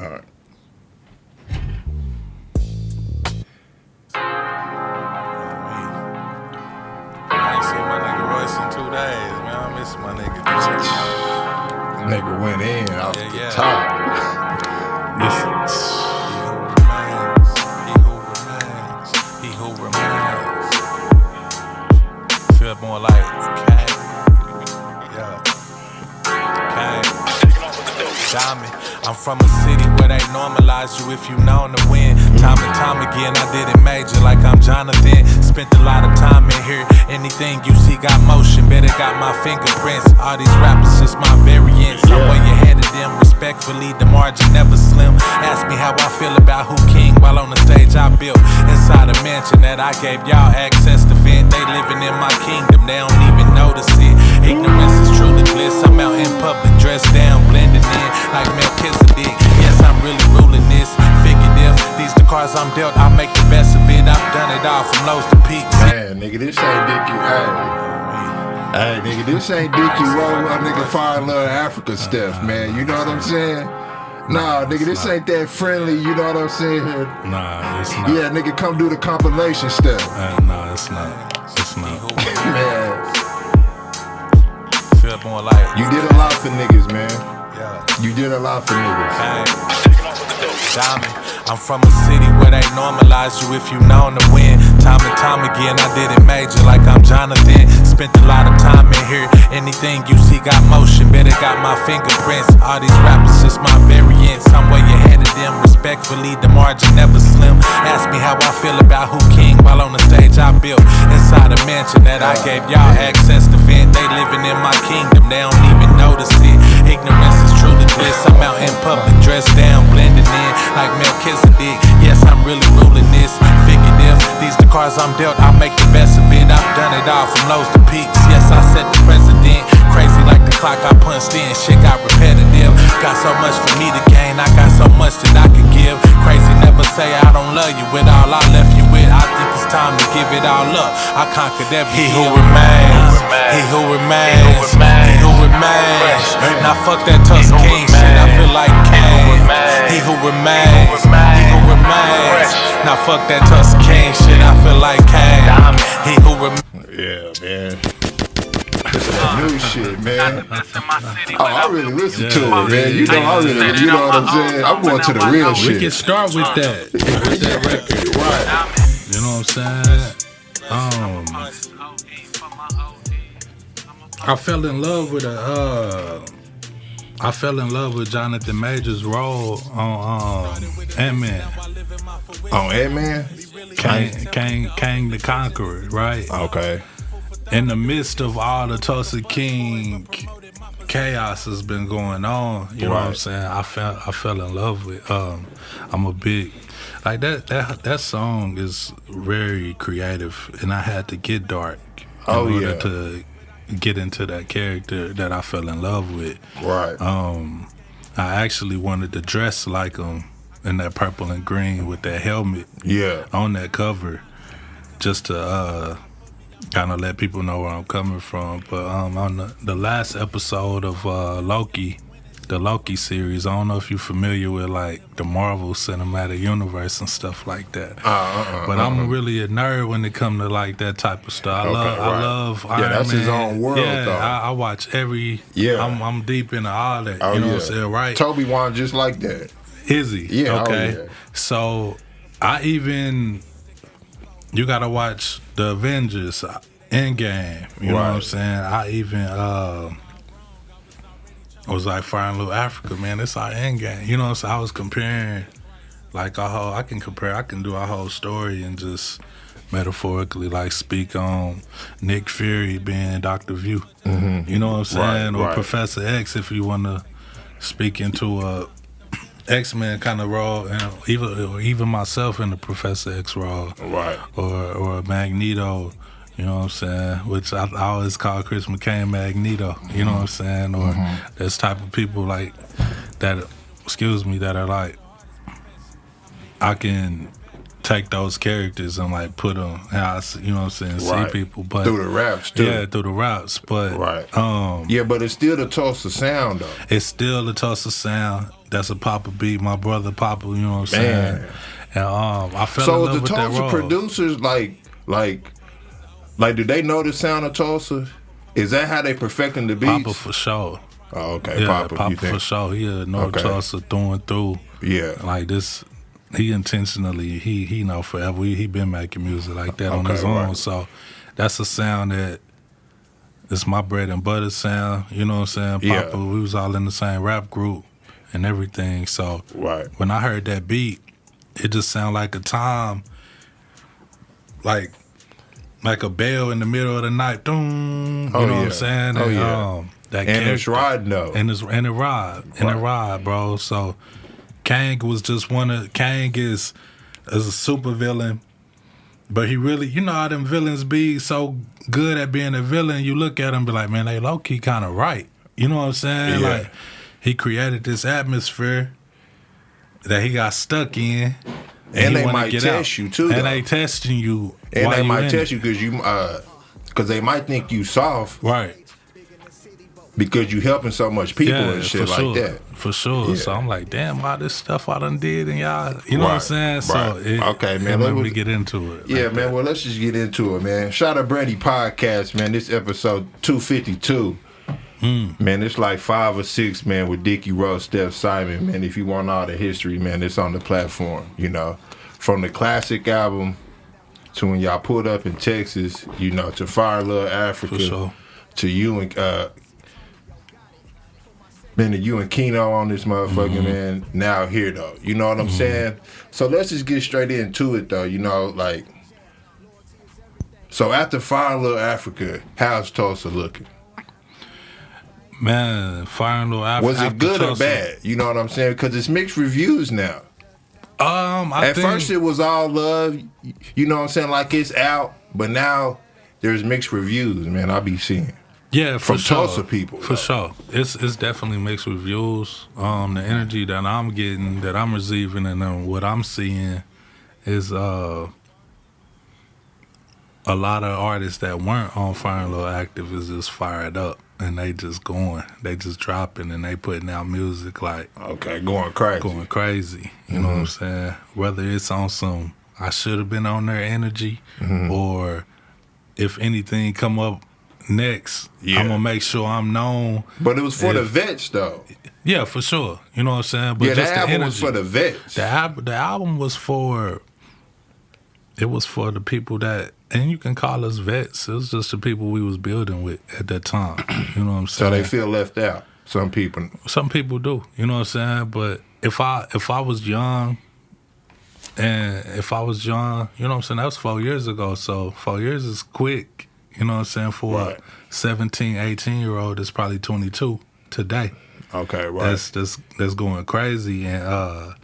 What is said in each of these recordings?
All right. I ain't seen my nigga Royce in 2 days, man. I miss my nigga. Nigga went in off the Yeah. top. He who remains. Feel more like Kane. Yeah. Kane. Diamond. I'm from a city where they normalize you if you known to win. Time and time again, I did it major like I'm Jonathan. Spent a lot of time in here. Anything you see got motion, better got my fingerprints. All these rappers just my variants. I'm way ahead of them. Respectfully, the margin never slim. Ask me how I feel about who king while on the stage I built. Inside a mansion that I gave y'all access to vent. They living in my kingdom, they don't even notice it. Ignorance is truly bliss. I'm out in public, dressed down, blending in like Melchizedek. Yes, I'm really ruling this. Figurative, these the cards I'm dealt. I make the best of it. I've done it all from lows to peaks. Man, nigga, this ain't Dickie. Hey, nigga, this ain't Dickie Roll Up, nigga, Fire Love Africa Steph, man. You know what I'm saying? Nah, nigga, this ain't that friendly, you know what I'm saying? Nah, it's not. Yeah, nigga, come do the compilation Steph. Nah, it's not. It's not. Man, Feel more like you did a lot for niggas, man. yeah. You did a lot for niggas. Diamond. I'm from a city where they normalize you if you known to win. Time and time again, I did it major like I'm Jonathan. Spent a lot of time in here. Anything you see got motion, better got my fingerprints. All these rappers just my variants. I'm way ahead of them. Respectfully, the margin never slim. Ask me how I feel about who king while on the stage I built. Inside a mansion that I gave y'all access to vent. They living in my kingdom, they don't even notice it. Ignorance is truly bliss. I'm out in public, dressed down, blending in like Melchizedek. Yes, I'm really ruling this. Figurative, these the cards I'm dealt. I make the best of it. I've done it all from lows to peaks. Yes, I set the precedent. Crazy like the clock I punched in. Shit got repetitive. Got so much for me to gain. I got so much that I can give. Crazy never say I don't love you with all I left you with. I think it's time to give it all up. I conquered every He who remains. He who remains. He who remains. Now fuck that Tusk King shit. I feel like Kane. He who remains. He who remains. Now fuck that Tusk King shit. I feel like Kane. He who remains. Yeah, man. This is that new shit, man. Oh, I really listen to it, man. You know, I really, you know what I'm saying? I'm going to the real shit. We can start with that. With that record. Right. You know what I'm saying? I fell in love with I fell in love with Jonathan Major's role on Ant-Man. On Ant-Man? Kang the Conqueror, right? Okay. In the midst of all the Tulsa King chaos has been going on, you know what I'm saying? I fell in love with. I'm a big like that song is very creative, and I had to get dark in order to get into that character that I fell in love with. Right. I actually wanted to dress like him in that purple and green with that helmet. Yeah. On that cover, just to kind of let people know where I'm coming from. But on the last episode of Loki, the Loki series, I don't know if you're familiar with like the Marvel Cinematic Universe and stuff like that. But I'm really a nerd when it comes to like that type of stuff. I love Iron Man. That's his own world, though. I watch every. Yeah, I'm deep into all that. You know what I'm saying, right? Toby Wan just like that. Is he? Yeah. Okay. Oh, yeah. So you gotta watch the Avengers Endgame. You know what I'm saying? I even was like Fire and Little Africa, man. It's our Endgame. You know what I'm saying? I was comparing like I can do a whole story and just metaphorically like speak on Nick Fury being Dr. View. Mm-hmm. You know what I'm saying? Or Professor X if you wanna speak into a X-Men kind of role, and even myself in the Professor X role, or Magneto, you know what I'm saying? Which I always call Chris McCain Magneto, you know what I'm saying? Or there's type of people like that, that are like, I can take those characters and like put them, you know what I'm saying? See people, but through the raps too. Yeah, through the raps, but yeah, but it's still the Tulsa sound though. It's still the Tulsa sound. that's a Papa beat. My brother Papa, you know what I'm saying? And I fell in So love the with that Tulsa role. producers like do they know the sound of Tulsa? Is that how they perfecting the beats? Papa for sure. Oh, okay, Yeah, Papa, you think? for sure. He a North Tulsa through and through. Yeah. Like this, he intentionally, he know forever. He been making music like that on his own. Right. So that's a sound that it's my bread and butter sound. You know what I'm saying? Yeah. Papa, we was all in the same rap group and everything. So when I heard that beat, it just sounded like a time, like a bell in the middle of the night. Doom, you know what I'm saying? And, that it's riding though. And it ride, bro. So Kang was just Kang is a super villain, but he really, you know how them villains be so good at being a villain. You look at him and be like, man, they low key kind of right. You know what I'm saying? Yeah. Like he created this atmosphere that he got stuck in. And they might test you too. And they testing you. And they might test you because they might think you soft. Right. Because you helping so much people and shit like that. For sure. Yeah. So I'm like, damn, all this stuff I done did and y'all, you know what I'm saying? So okay, man. Let me get into it. Yeah, man. Well, let's just get into it, man. Shout out Brandy Podcast, man. This episode 252. Man, it's like 5 or 6, man, with Dickie Rose, Steph, Simon, man. If you want all the history, man, it's on the platform, you know. From the classic album to when y'all pulled up in Texas, you know, to Fire Love Africa, for sure. To you and man, to you and Keno on this motherfucker, man. Now here though, you know what I'm saying? So let's just get straight into it though, you know, like. So after Fire Love Africa, how's Tulsa looking? Man, Fire Love Africa. Was it good or bad? You know what I'm saying? Because it's mixed reviews now. At first it was all love, you know what I'm saying? Like it's out, but now there's mixed reviews, man. I be seeing. Yeah, from Tulsa people. For sure. It's definitely mixed reviews. The energy that I'm getting, that I'm receiving, and what I'm seeing is a lot of artists that weren't on Fire and Lil Active is just fired up. And they just going. They just dropping and they putting out music like... Okay, going crazy. Going crazy. You know what I'm saying? Whether it's on some, I should have been on their energy, or if anything come up next, I'm going to make sure I'm known. But it was for the vets, though. Yeah, for sure. You know what I'm saying? But just the album the energy. was for the vets. The album was for... It was for the people that... And you can call us vets. It was just the people we was building with at that time. You know what I'm saying? So they feel left out. Some people. Some people do. You know what I'm saying? But if I was young, you know what I'm saying? That was 4 years ago. So 4 years is quick. You know what I'm saying? For a 17, 18-year-old that's probably 22 today. Okay, right. That's going crazy. And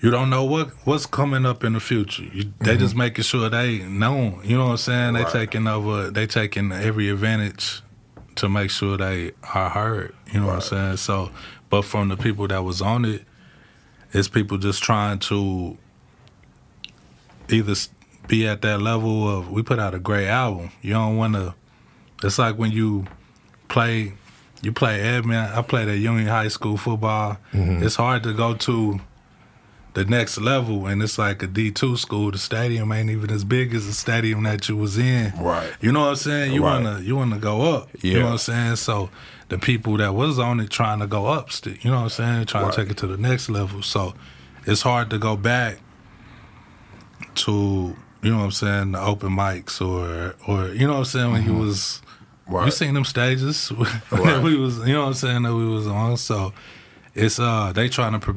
you don't know what's coming up in the future. They just making sure they know. You know what I'm saying? They taking every advantage to make sure they are heard. You know what I'm saying? So, but from the people that was on it, it's people just trying to either be at that level of, we put out a great album. You don't want to. It's like when you play admin. I played at Union High School football. It's hard to go to the next level, and it's like a D2 school. The stadium ain't even as big as the stadium that you was in. Right. You know what I'm saying? You wanna go up. Yeah. You know what I'm saying? So the people that was on it trying to go up, you know what I'm saying? Trying to take it to the next level. So it's hard to go back to, you know what I'm saying, the open mics or you know what I'm saying, when you was you seen them stages that we was, you know what I'm saying, that we was on. So it's they trying to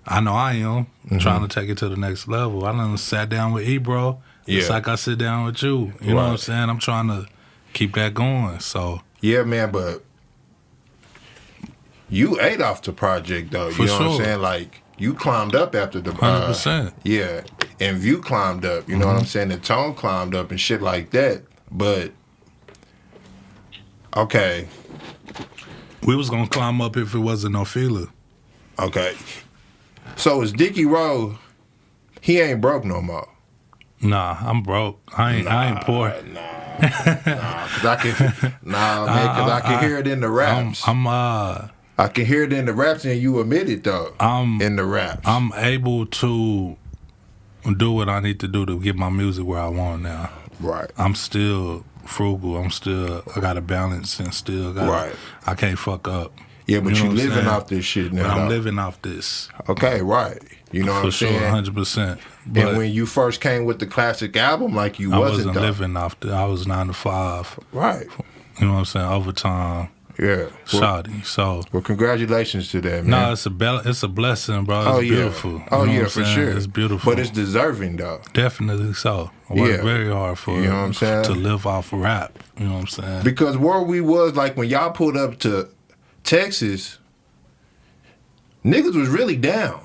I know I am trying to take it to the next level. I done sat down with Ebro. It's like I sit down with you. You know what I'm saying? I'm trying to keep that going. So yeah, man, but you ate off the project though. You know what I'm saying? Like you climbed up after the 100%. Yeah. And View climbed up, you know what I'm saying? The tone climbed up and shit like that. But okay. We was gonna climb up if it wasn't no feeler. Okay. So is Dickie Rowe, he ain't broke no more? Nah, I'm broke. I ain't poor. Cause I can hear it in the raps. I can hear it in the raps, and you admit it though. In the raps, I'm able to do what I need to do to get my music where I want now. Right. I'm still frugal. I got a balance and still got. Right. I can't fuck up. Yeah, but you what I'm living saying? off this shit now. But I'm though. living off this. Okay, right. You know what I'm For saying? sure, 100%. And when you first came with the classic album, like you I wasn't wasn't living off the. I was 9 to 5. Right. You know what I'm saying? Overtime. Yeah. Shoddy. So. Well, congratulations to that, man. No, it's a blessing, bro. It's beautiful. Oh you know yeah, what I'm for saying? sure. It's beautiful. But it's deserving though. Definitely so. I work very hard for you know what I'm saying? To live off rap. You know what I'm saying? Because where we was, like when y'all pulled up to Texas, niggas was really down.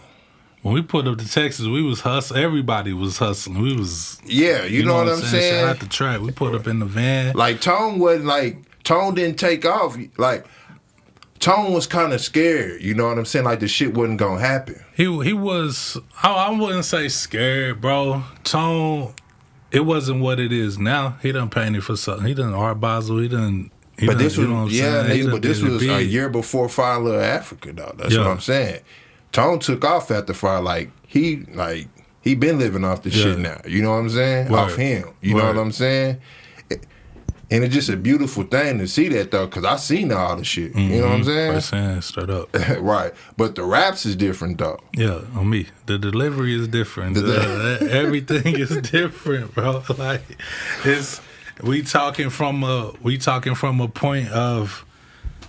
When we pulled up to Texas, we was hustling. Everybody was hustling. We was you know what I'm saying? Shout out the track. We pulled up in the van. Like Tone didn't take off. Like Tone was kind of scared. You know what I'm saying? Like the shit wasn't gonna happen. He was. I wouldn't say scared, bro. Tone. It wasn't what it is now. He done painted for something. He done Art Basel. But this was, you know what I'm saying? But this was a year before Fire Little Africa, though. That's what I'm saying. Tone took off after Fire. He been living off the shit now. You know what I'm saying? Off him. You know what I'm saying? And it's just a beautiful thing to see that, though, because I seen all the shit. You know what I'm saying? First hand, straight up. Right. But the raps is different, though. Yeah, on me. The delivery is different. Everything is different, bro. Like, we talking from a point of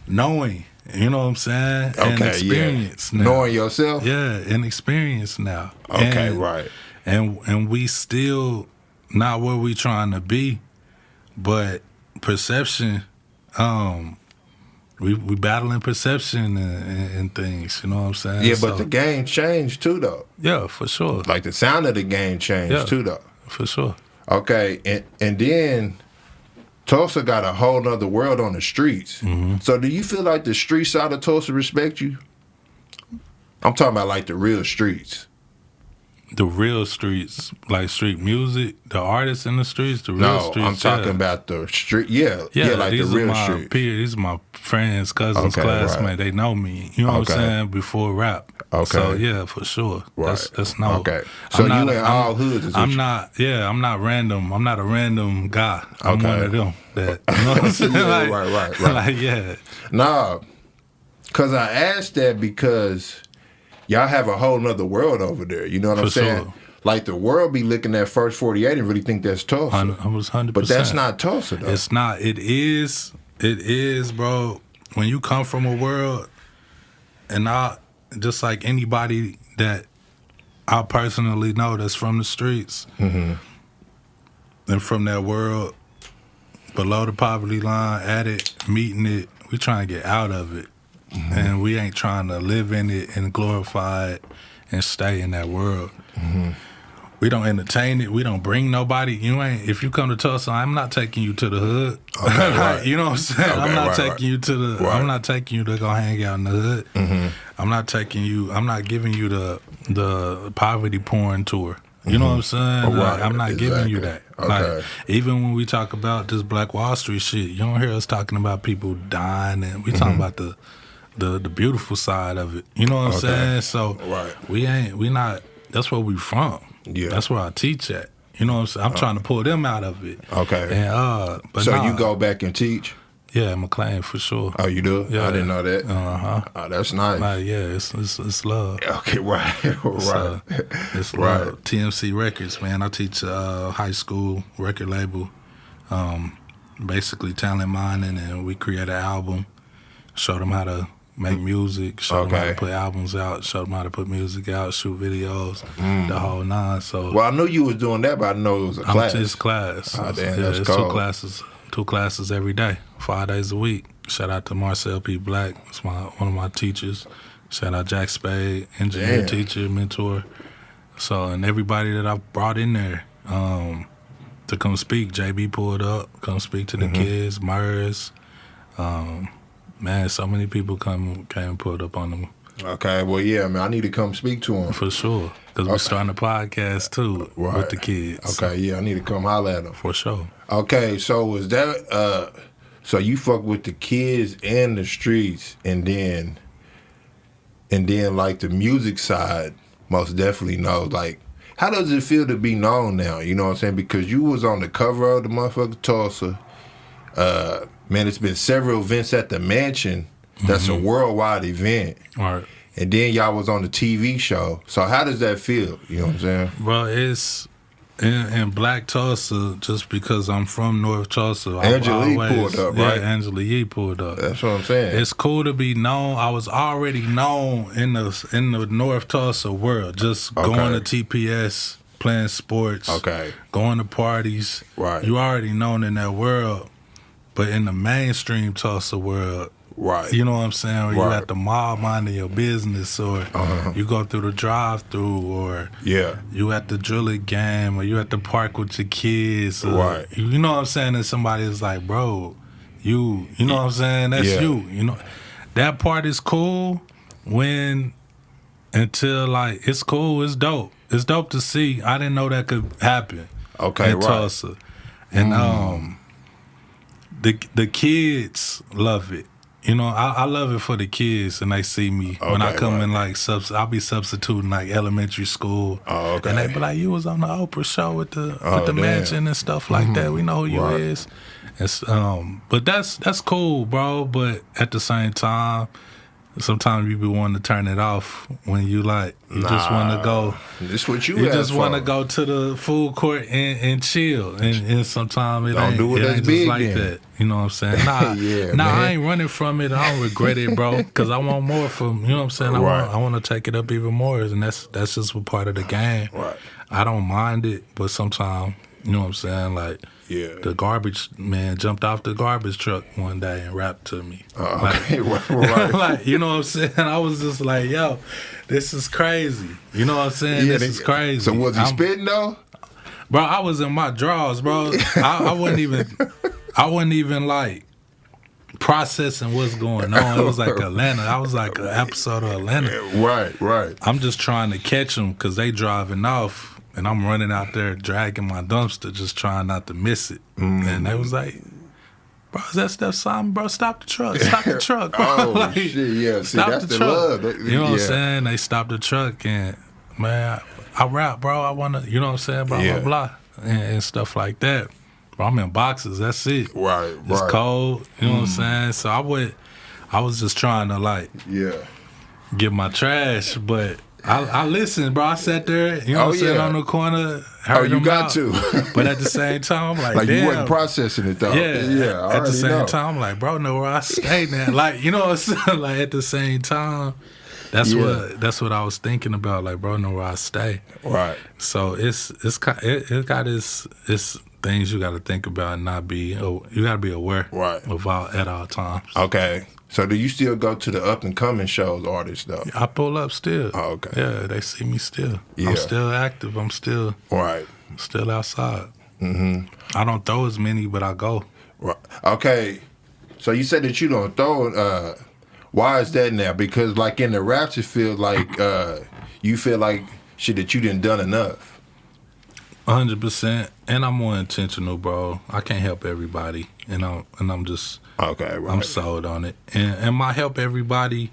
knowing. You know what I'm saying? Okay, and experience now. Knowing yourself? Yeah, and experience now. Okay, right. And we still not where we trying to be, but perception, we battling perception and things, you know what I'm saying? Yeah, but the game changed too, though. Yeah, for sure. Like the sound of the game changed too, though. For sure. Okay, and then Tulsa got a whole nother world on the streets. Mm-hmm. So do you feel like the street side of Tulsa respect you? I'm talking about like the real streets. The real streets, like street music, the artists in the streets, the real streets. No, I'm talking about the street. Yeah, like the real streets. These are my friends, cousins, classmates. Right. They know me. You know what I'm saying? Before rap. Okay. So yeah, for sure. Right. That's no. Okay. So you in all hoods? I'm not. Yeah, I'm not random. I'm not a random guy. I'm one of them. That you know what I'm saying? Right. Like yeah. Nah, cause I asked that because y'all have a whole nother world over there. You know what I'm saying? Sure. Like the world be looking at First 48 and really think that's Tulsa. I was 100%. But that's not Tulsa, though. It's not. It is, bro. When you come from a world, and just like anybody that I personally know that's from the streets, and from that world, below the poverty line, at it, meeting it, we trying to get out of it. Mm-hmm. And we ain't trying to live in it and glorify it and stay in that world. Mm-hmm. We don't entertain it. We don't bring nobody. If you come to Tulsa, I'm not taking you to the hood. Okay, right. You know what I'm saying? Okay, I'm not taking you to the. Right. I'm not taking you to go hang out in the hood. Mm-hmm. I'm not taking you. I'm not giving you the poverty porn tour. You know what I'm saying? Like, I'm not giving you that. Okay. Like, even when we talk about this Black Wall Street shit, you don't hear us talking about people dying, and we talking about the beautiful side of it. You know what I'm saying? So we not. That's where we from. Yeah, that's where I teach at. You know what I'm saying? I'm trying to pull them out of it. Okay. And but so you go back and teach? Yeah, McLean for sure. Oh, you do? Yeah, I didn't know that. Oh, that's nice. Like, yeah, it's love. Okay, right. It's love. TMC Records, man. I teach high school record label, basically talent mining, and we create an album. Show them how to make music, show them how to put albums out, show them how to put music out, shoot videos, the whole nine. So, well, I knew you was doing that, but I know it was a class. It's class. Oh, damn, yeah, that's it's cool. Two classes every day, 5 days a week. Shout out to Marcel P. Black. It's one of my teachers. Shout out Jack Spade, engineer, teacher, mentor. So, and everybody that I brought in there to come speak. JB pulled up, come speak to the kids, Murs. Man, so many people came and pulled up on them. Okay, well, yeah, man, I need to come speak to them. For sure, because we're starting a podcast, too, with the kids. Okay, yeah, I need to come holler at them. For sure. Okay, so was that, so you fuck with the kids and the streets, and then and then like the music side, most definitely knows. Like, how does it feel to be known now? You know what I'm saying? Because you was on the cover of the motherfucking Tulsa. Man, it's been several events at the Mansion. That's a worldwide event. Right. And then y'all was on the TV show. So how does that feel? You know what I'm saying? Well, it's in Black Tulsa, just because I'm from North Tulsa. Angela Yee pulled up, right? Yeah, Angela Yee pulled up. That's what I'm saying. It's cool to be known. I was already known in the North Tulsa world, just going to TPS, playing sports, going to parties. Right. You already known in that world. But in the mainstream Tulsa world, right, you know what I'm saying? Or you at the mall minding your business, or you go through the drive-through, or you at the Drillin' game, or you at the park with your kids. Or, you know what I'm saying? And somebody is like, bro, you know what I'm saying? That's you. You know, that part is cool until like, it's cool, it's dope. It's dope to see. I didn't know that could happen in Tulsa. And the kids love it. You know, I love it for the kids, and they see me when I come in like I'll be substituting like elementary school, and they be like, "You was on the Oprah show with the Mansion and stuff like that. We know who you is." It's, but that's cool, bro. But at the same time, sometimes you be wanting to turn it off when you like just want to go. This what you just want to go to the food court and chill, and sometimes it don't ain't, do it ain't as just big like then. that. You know what I'm saying? Nah, I ain't running from it. I don't regret it, bro, because I want more from. You know what I'm saying? I want to take it up even more, and that's just a part of the game. Right. I don't mind it, but sometimes, you know what I'm saying, like. Yeah. The garbage man jumped off the garbage truck one day and rapped to me. Okay, like, right. like, you know what I'm saying? I was just like, yo, this is crazy. You know what I'm saying? This is crazy. So was he spitting though? Bro, I was in my drawers, bro. I wasn't even like processing what's going on. It was like Atlanta. I was like an episode of Atlanta. Right. I'm just trying to catch them because they driving off. And I'm running out there dragging my dumpster, just trying not to miss it. And they was like, bro, is that Steph Simon? Bro, stop the truck. Stop the truck, bro. Oh, like, shit, yeah. See, that's the truck. love. You know what I'm saying? They stopped the truck, and, man, I rap, bro. I want to, you know what I'm saying? Blah, blah, blah, and stuff like that. Bro, I'm in boxes. That's it. Right. It's cold. You know what I'm saying? So I was just trying to, like, get my trash, but... I listened, bro. I sat there, you know what I'm saying, on the corner. Heard you got out. to. But at the same time, I'm like, damn. You wasn't processing it, though. Yeah. At the same time, I'm like, bro, know where I stay now. Like, you know what I'm saying? Like, at the same time, that's what I was thinking about. Like, bro, know where I stay. Right. So it got its things you got to think about and not be. You got to be aware of at all times. Okay. So do you still go to the up and coming shows, artists though? I pull up still. Oh, okay. Yeah, they see me still. Yeah. I'm still active. I'm still still outside. I don't throw as many, but I go. Right. Okay. So you said that you don't throw. Why is that now? Because like in the raps, it feels like you feel like shit that you didn't done enough. 100%, and I'm more intentional, bro. I can't help everybody, and I'm just I'm sold on it. And my help everybody,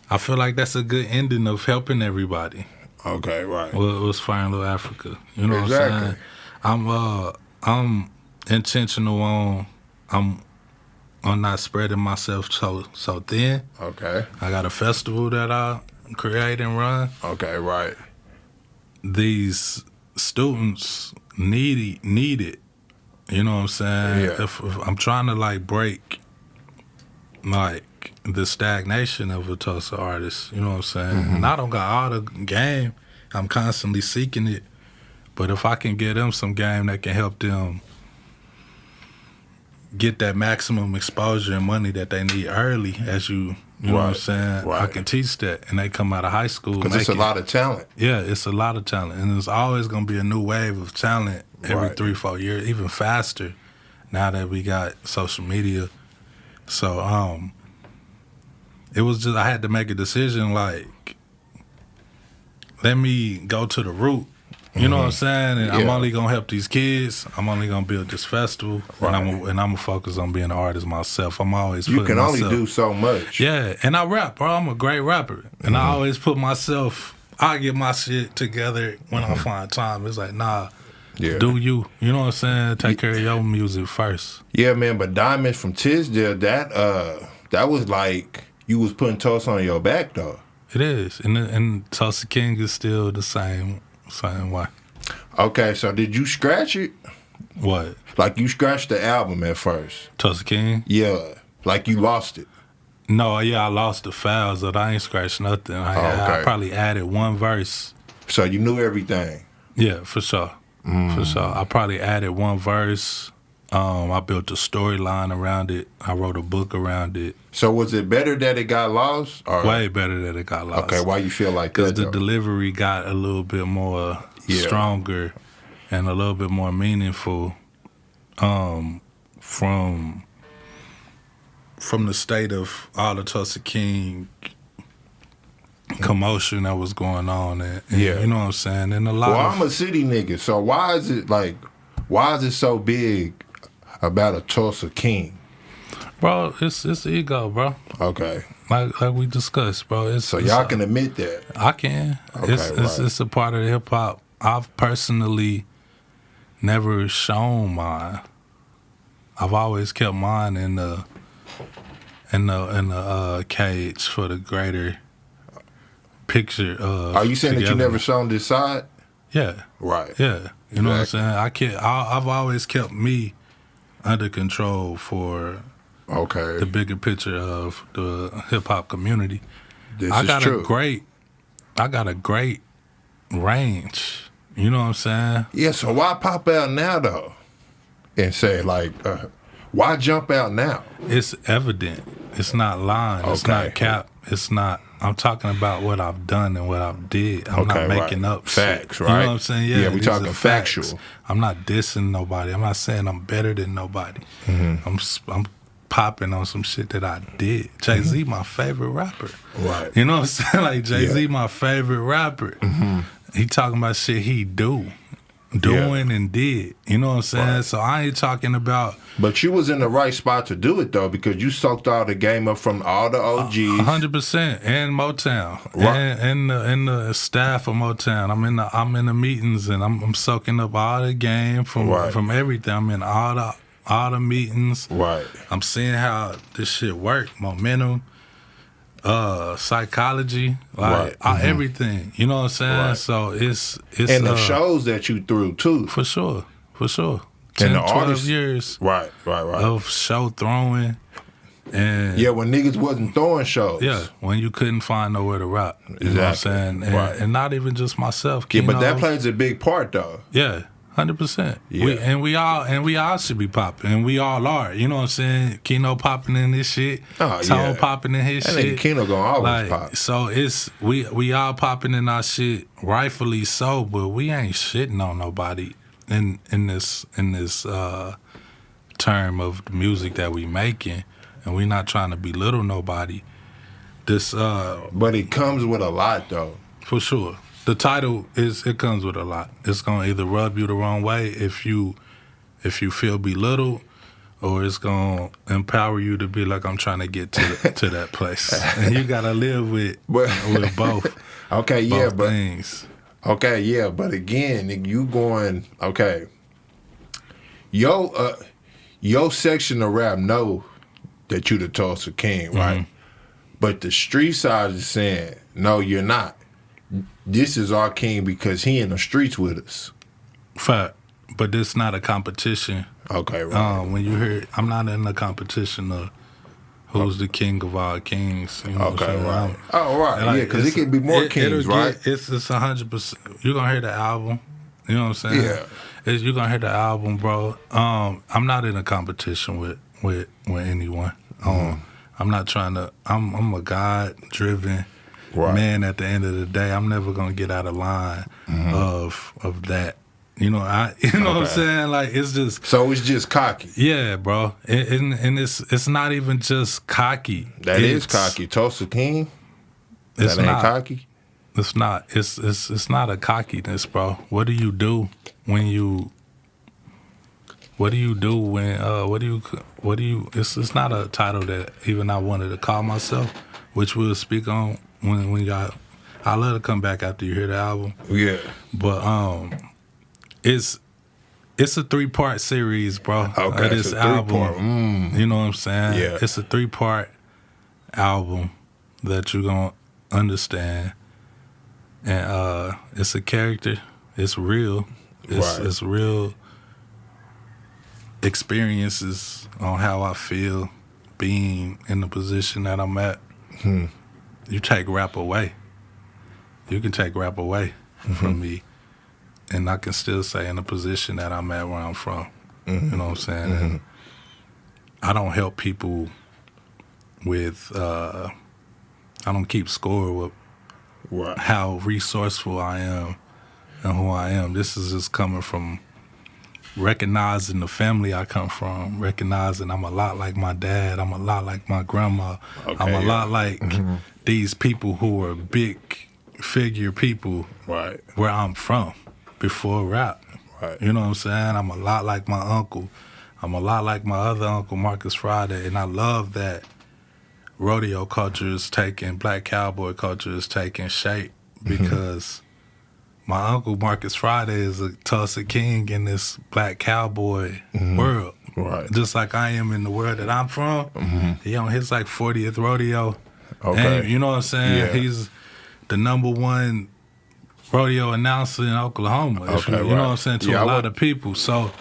I feel like that's a good ending of helping everybody. Okay, right. Well, it was Fine Little Africa. You know what I'm saying? I'm intentional on I'm not spreading myself so thin. Okay. I got a festival that I create and run. Okay, right. These students need it. You know what I'm saying? Yeah. If I'm trying to like break like the stagnation of a Tulsa artist, you know what I'm saying? And I don't got all the game. I'm constantly seeking it. But if I can get them some game that can help them get that maximum exposure and money that they need early, as you know what I'm saying? Right. I can teach that, and they come out of high school. Because it's a lot of talent. Yeah, it's a lot of talent, and there's always going to be a new wave of talent every 3-4 years, even faster now that we got social media. So it was just, I had to make a decision, like, let me go to the root You know what I'm saying? And I'm Yeah. only gonna help these kids. I'm only gonna build this festival, Right. and I'm gonna focus on being an artist myself. I'm always You putting can only myself, do so much. yeah, and I rap, bro. I'm a great rapper, and I always put myself. I get my shit together when I find time. It's like, nah, Yeah. do you? You know what I'm saying? Take care of your music first. Yeah, man, but Diamonds from Tisdale, that was like you was putting Tulsa on your back, though. It is, and Tulsa King is still the same way. Okay, so did you scratch it? What? Like you scratched the album at first? Tulsa King? Yeah, like you lost it. No, yeah, I lost the files, but I ain't scratched nothing. I probably added one verse. So you knew everything. Yeah, for sure. For sure. I probably added one verse. I built a storyline around it. I wrote a book around it. So was it better that it got lost? Or? Way better that it got lost. Okay, why you feel like Because that, the though? delivery got a little bit more stronger and a little bit more meaningful from the state of all the Tulsa King commotion that was going on. And Yeah. you know what I'm saying? And a lot Well, of... I'm a city nigga, so why is it so big about a Tulsa King? Bro, it's ego, bro. Okay. Like we discussed, bro. So y'all can admit that. I can. Okay, It's a part of hip hop. I've personally never shown mine. I've always kept mine in the cage for the greater picture of. Are you saying that you together. never shown this side? Yeah. Right. Yeah. You know what I'm saying? I've always kept me under control for Okay. the bigger picture of the hip hop community. This I is got true. I got a great range. You know what I'm saying? Yeah, so why pop out now, though? And say, like, why jump out now? It's evident. It's not lying. It's Okay. not cap. It's not. I'm talking about what I've done and what I've did. I'm not making up facts, shit. right? You know what I'm saying? Yeah, we these talking are facts. factual. I'm not dissing nobody. I'm not saying I'm better than nobody. I'm popping on some shit that I did. Jay-Z, my favorite rapper. Right. You know what I'm saying? Like Jay-Z, Yeah. my favorite rapper. He talking about shit he doing and did. You know what I'm saying? Right. So I ain't talking about But you was in the right spot to do it, though, because you soaked all the game up from all the OGs. 100% and Motown Right. and the staff of Motown. I'm in the meetings and I'm soaking up all the game from everything. I'm in all the meetings. Right. I'm seeing how this shit work, momentum, psychology, like everything. You know what I'm saying? Right. So it's And the shows that you threw, too. for sure. 10, And the 12 artists- years Right. of show throwing. And Yeah, when niggas wasn't throwing shows. yeah, when you couldn't find nowhere to rap. You know what I'm Exactly. saying? And, Right. and not even just myself. Yeah, but that Keno. plays a big part, though. Yeah, 100%. Yeah. We all should be popping. And we all are. You know what I'm saying? Keno popping in this shit. Oh, Tone yeah. popping in his That shit. nigga Keno gonna always Like, pop. so it's we all popping in our shit, rightfully so, but we ain't shitting on nobody in this term of the music that we making, and we not trying to belittle nobody. This But it comes with a lot, though. for sure. The title it comes with a lot. It's gonna either rub you the wrong way if you feel belittled, or it's gonna empower you to be like, I'm trying to get to that place. And you gotta live with both. Okay, yeah, both but things. okay, yeah, but again, nigga, you going okay. Your section of rap know that you the Tulsa King, right? But the street side is saying, no, you're not. This is our king because he in the streets with us. Fact. But this not a competition. Okay, right. When you hear, I'm not in a competition of who's the king of all kings. You know what I'm Okay, saying? right. Oh, right. And Yeah, because it could be more kings, right? It's 100%. You're gonna hear the album. You know what I'm saying? Yeah. You're gonna hear the album, bro. I'm not in a competition with anyone. I'm not trying to. I'm a God-driven man. At the end of the day, I'm never gonna get out of line of that. You know, what I'm saying? Like, it's just. So it's just cocky. Yeah, bro. And it's not even just cocky. That is cocky. Tulsa King? It's That ain't not cocky? It's not. It's not a cockiness, bro. What do you do when you? What do you do when? What do you? It's not a title that even I wanted to call myself, which we'll speak on when y'all. I love to come back after you hear the album. Yeah. But it's a 3-part series, bro. Okay, This it's a album. 3-part. You know what I'm saying? Yeah. It's a 3-part album that you're gonna understand. And it's a character. It's real. It's real experiences on how I feel being in the position that I'm at. You take rap away. You can take rap away from me, and I can still say in the position that I'm at where I'm from. You know what I'm saying? And I don't help people with, I don't keep score with how resourceful I am and who I am. This is just coming from recognizing the family I come from, recognizing I'm a lot like my dad, I'm a lot like my grandma, I'm a lot like these people who are big figure people where I'm from before rap. You know what I'm saying? I'm a lot like my uncle. I'm a lot like my other uncle, Marcus Friday, and I love that rodeo culture is taking, black cowboy culture is taking shape because my uncle Marcus Friday is a Tulsa king in this black cowboy world. Just like I am in the world that I'm from. He on his like 40th rodeo. And, you know what I'm saying? Yeah. He's the #1 rodeo announcer in Oklahoma. You know what I'm saying? To a lot of people. So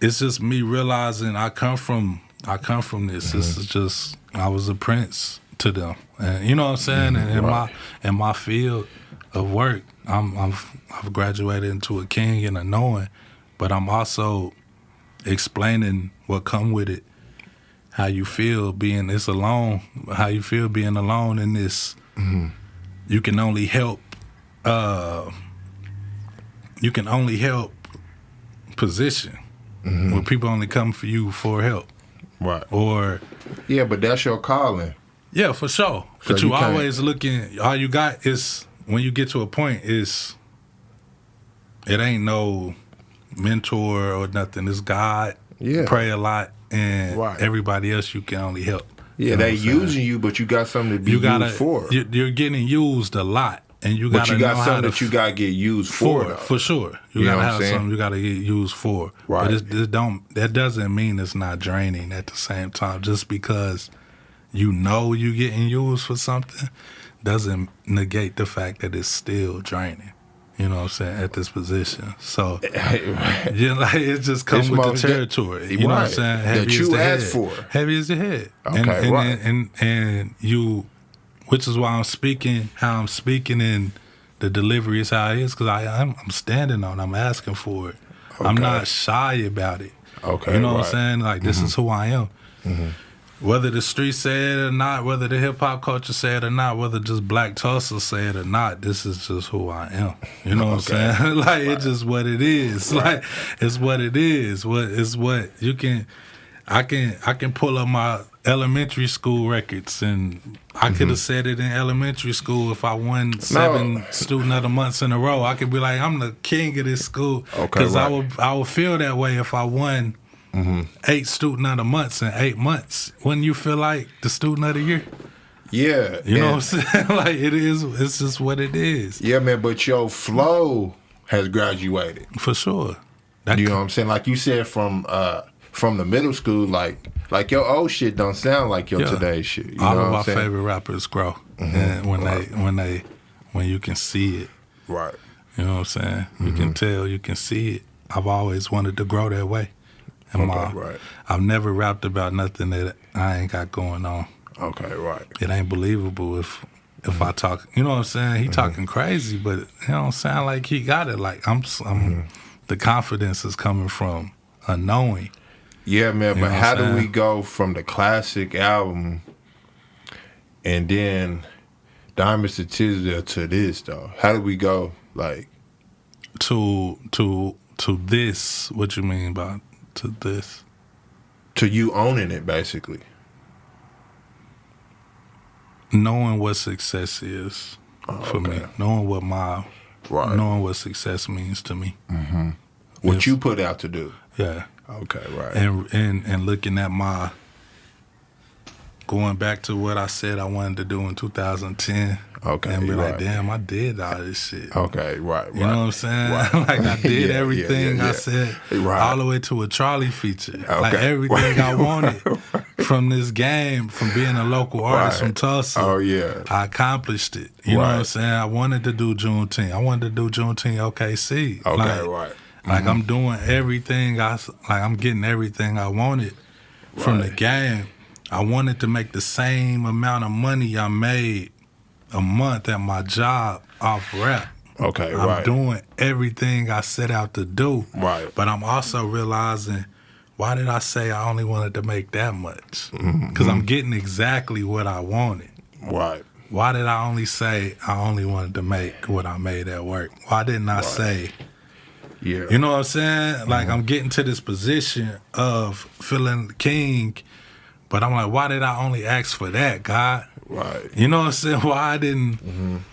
it's just me realizing I come from this. This is just, I was a prince to them. And you know what I'm saying? And in my field of work, I've graduated into a king and a knowing, but I'm also explaining what come with it, how you feel being this alone, how you feel being alone in this. You can only help. You can only help position where people only come for you for help. Or but that's your calling. Yeah, for sure. So But you always looking. All you got is when you get to a point is it ain't no mentor or nothing. It's God. Pray a lot, and everybody else you can only help. Yeah, they using you, but you got something to be used for. You're getting used a lot, and you got. But you got something that you got to get used for sure. You gotta have something you got to get used for. But that doesn't mean it's not draining at the same time. Just because you know you getting used for something doesn't negate the fact that it's still draining. You know what I'm saying, at this position. So it just comes with the territory. You know what I'm saying? Heavy that you asked for. Heavy as the head. Okay, and you, which is why I'm speaking how I'm speaking, and the delivery is how it is, because I'm standing on it. I'm asking for it. I'm not shy about it. You know what I'm saying? Like, this is who I am. Whether the streets say it or not, whether the hip-hop culture say it or not, whether just Black Tulsa say it or not, this is just who I am. You know what I'm saying? Like, it's just what it is. Like, it's what it is. It's what you can... I can pull up my elementary school records, and I could have said it in elementary school if I won 7 student of the months in a row. I could be like, I'm the king of this school. Because I would feel that way if I won 8 student of the months in 8 months. Wouldn't you feel like the student of the year? Yeah. You know what I'm saying? Like, it's just what it is. Yeah, man, but your flow has graduated. For sure. You know what I'm saying? Like you said, from the middle school, like your old shit don't sound like your today's shit. You All know of what my I'm saying? favorite rappers grow. And when you can see it. Right. You know what I'm saying? You can tell, you can see it. I've always wanted to grow that way. And I've never rapped about nothing that I ain't got going on. Okay, right. It ain't believable if I talk. You know what I'm saying? He talking crazy, but it don't sound like he got it. Like I'm the confidence is coming from a knowing. Yeah, man. You but know how what I'm do we saying? go from the classic album and then Diamonds to Tisdale to this though? How do we go like to this? What you mean by to this? To you owning it, basically. Knowing what success is, for me. Knowing what Right. knowing what success means to me. What Yes. you put out to do. Yeah. Okay, right. And looking at going back to what I said I wanted to do in 2010. Okay, And be right. like, damn, I did all this shit. Okay, right. You know what I'm saying? Right. Like I did Yeah, everything yeah. I said, Right. all the way to a trolley feature. Like Okay. everything I wanted from this game, from being a local artist Right. from Tulsa. Oh, yeah. I accomplished it. You know what I'm Right. saying? I wanted to do Juneteenth. I wanted to do Juneteenth OKC. Okay, Like, right. Like I'm doing everything I'm getting everything I wanted from the game. I wanted to make the same amount of money I made a month at my job off rap. Okay, I'm right. doing everything I set out to do. Right. But I'm also realizing, why did I say I only wanted to make that much? Because I'm getting exactly what I wanted. Right. Why did I only say I only wanted to make what I made at work? Why didn't I say, Yeah. you know what I'm saying? Like I'm getting to this position of feeling king, but I'm like, why did I only ask for that, God? Right. You know what I'm saying? Why I didn't...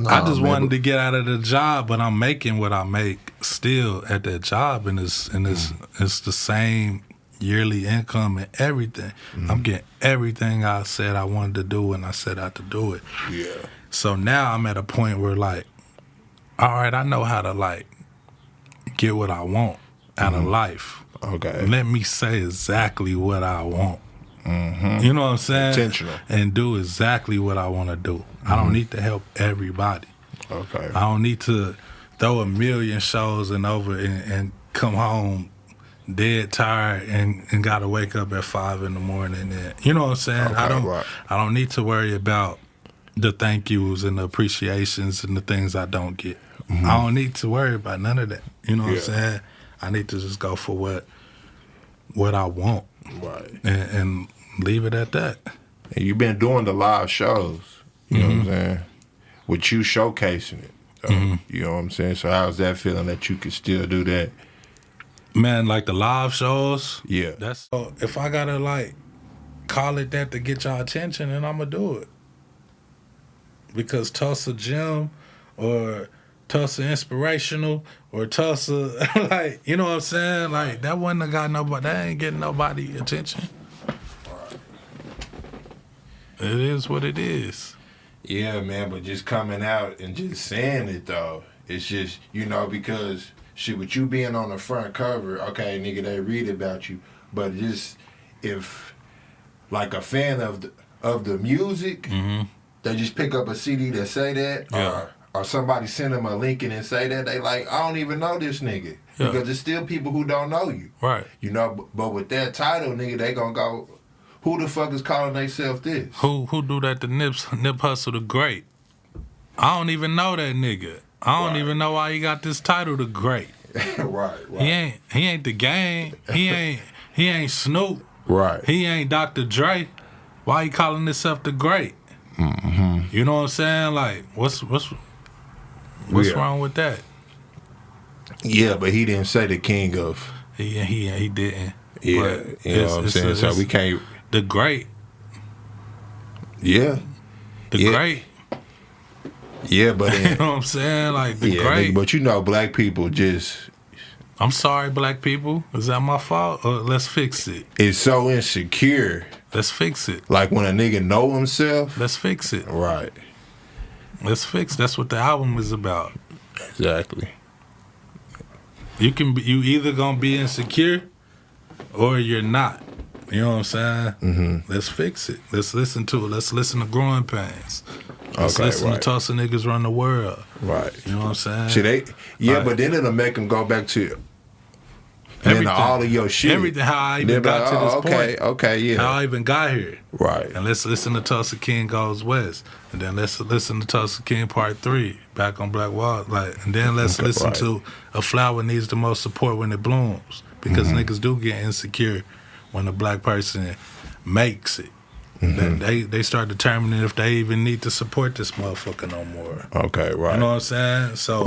I just wanted to get out of the job, but I'm making what I make still at that job, and it's the same yearly income and everything. I'm getting everything I said I wanted to do when I set out to do it. Yeah. So now I'm at a point where like, all right, I know how to like get what I want out of life. Okay. Let me say exactly what I want. You know what I'm saying? Intentional. And do exactly what I want to do. I don't need to help everybody. Okay. I don't need to throw a million shows and come home dead tired and gotta wake up at 5 a.m. And you know what I'm saying? Okay, right. I don't need to worry about the thank yous and the appreciations and the things I don't get. I don't need to worry about none of that. You know what I'm saying? I need to just go for what I want. Right. And leave it at that. And you've been doing the live shows, you know what I'm saying? With you showcasing it. You know what I'm saying? So how's that feeling that you can still do that? Man, like the live shows, Yeah. that's if I gotta like call it that to get y'all attention, then I'ma do it. Because Tulsa Gym or Tulsa Inspirational or Tulsa, like, you know what I'm saying? Like that wouldn't have got nobody, that ain't getting nobody attention. It is what it is. Yeah, man, but just coming out and just saying it, though, it's just, you know, because, shit, with you being on the front cover, okay, nigga, they read about you, but just, if, like, a fan of the music, they just pick up a CD that say that, or somebody send them a link and say that, they like, I don't even know this nigga, because there's still people who don't know you. Right. You know, but with that title, nigga, they gonna go, who the fuck is calling themselves this? Who do that to Nip Hustle the Great? I don't even know that nigga. I don't even know why he got this title, the Great. Right. He ain't the Game. He ain't Snoop. Right. He ain't Dr. Dre. Why he calling himself the Great? You know what I'm saying? Like, what's wrong with that? Yeah, but he didn't say the king of. He didn't. Yeah, But you know what I'm saying? So we can't. The Great. Yeah. The Great. Yeah, but You know what I'm saying? Like, the Great. nigga, but you know, black people just. I'm sorry, black people. Is that my fault? Or let's fix it. It's so insecure. Let's fix it. Like when a nigga know himself. Let's fix it. Right. Let's fix. That's what the album is about. Exactly. You either gonna be insecure or you're not. You know what I'm saying? Let's fix it. Let's listen to it. Let's listen to Growing Pains. Let's listen to Tulsa Niggas Run the World. Right. You know what I'm saying? See, but then it'll make them go back to all of your shit. Everything, how I even got to this point. Okay, yeah. How I even got here. Right. And let's listen to Tulsa King Goes West. And then let's listen to Tulsa King Part 3, back on Black Wall. Like, and then let's listen to A Flower Needs the Most Support When It Blooms. Because niggas do get insecure when a black person makes it. They start determining if they even need to support this motherfucker no more. Okay, right. You know what I'm saying? So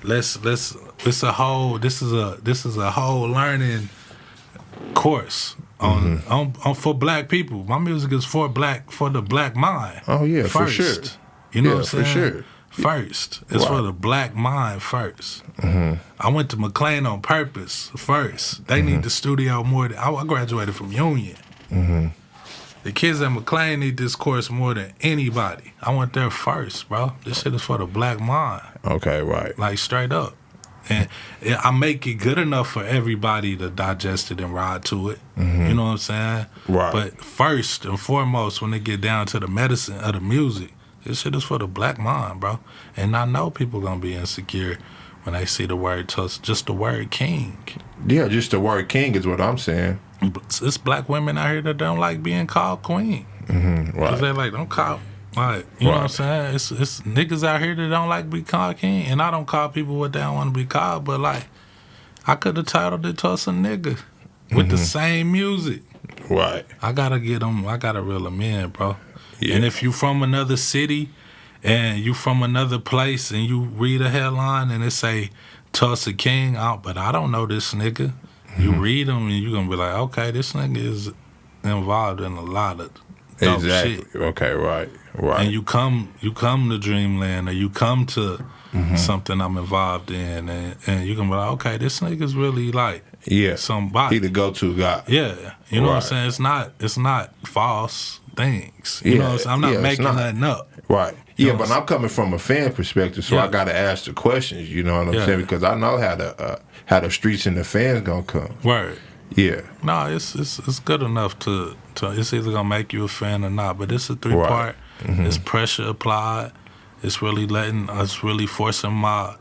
let's this is a whole learning course on for black people. My music is for the black mind. Oh yeah, first. for sure. You know what I'm saying? For sure. First. It's for the black mind first. I went to McLean on purpose first. They need the studio more than... I graduated from Union. The kids at McLean need this course more than anybody. I went there first, bro. This shit is for the black mind. Okay, right. Like, straight up. And I make it good enough for everybody to digest it and ride to it. You know what I'm saying? Right. But first and foremost, when they get down to the medicine of the music, this shit is for the black mind, bro. And I know people gonna be insecure when they see the word just the word king. Yeah, just the word king is what I'm saying. But it's black women out here that don't like being called queen. Right. Cause they like, don't call... Like, you know what I'm saying? It's niggas out here that don't like to be called king. And I don't call people what they don't want to be called, but like, I could have titled it to some nigga with the same music. Right. I gotta reel them in, bro. Yeah. And if you from another city and you from another place and you read a headline and it say Tulsa King out, but I don't know this nigga. You read them and you gonna be like, okay, this nigga is involved in a lot of dope shit. Okay, right. And you come to Dreamland or you come to something I'm involved in and you can be like, okay, this nigga's really like somebody. He the go-to guy. Yeah. You know what I'm saying? It's not false things. You know what I'm saying? I'm not making nothing up. Right. Yeah, but I'm coming from a fan perspective, so I gotta ask the questions, you know what I'm saying? Because I know how the streets and the fans gonna come. Right. Yeah. No, it's good enough to it's either gonna make you a fan or not. But it's a 3-part. It's pressure applied. It's really forcing my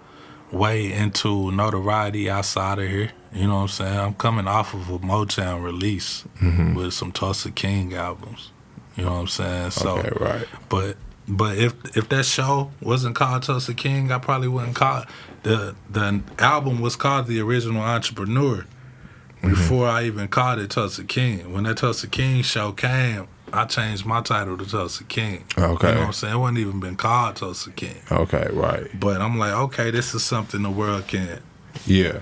way into notoriety outside of here. You know what I'm saying? I'm coming off of a Motown release with some Tulsa King albums. You know what I'm saying? So, okay, right. But if that show wasn't called Tulsa King, I probably wouldn't call it. The album was called The Original Entrepreneur before I even called it Tulsa King. When that Tulsa King show came, I changed my title to Tulsa King. Okay. You know what I'm saying? It wasn't even been called Tulsa King. Okay, right. But I'm like, okay, this is something the world can... Yeah.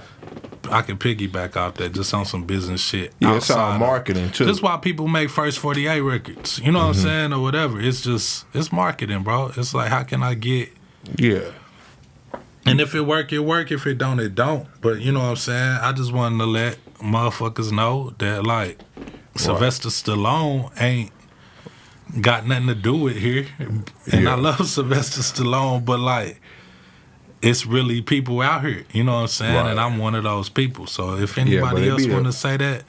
I can piggyback off that just on some business shit. Yeah, it's all marketing, too. That's why people make First 48 records. You know what I'm saying? Or whatever. It's marketing, bro. It's like, how can I get... Yeah. And if it work, it work. If it don't, it don't. But you know what I'm saying? I just wanted to let motherfuckers know that, like, Sylvester Stallone ain't got nothing to do with here. And I love Sylvester Stallone, but, like, it's really people out here. You know what I'm saying? Right. And I'm one of those people. So if anybody else want to say that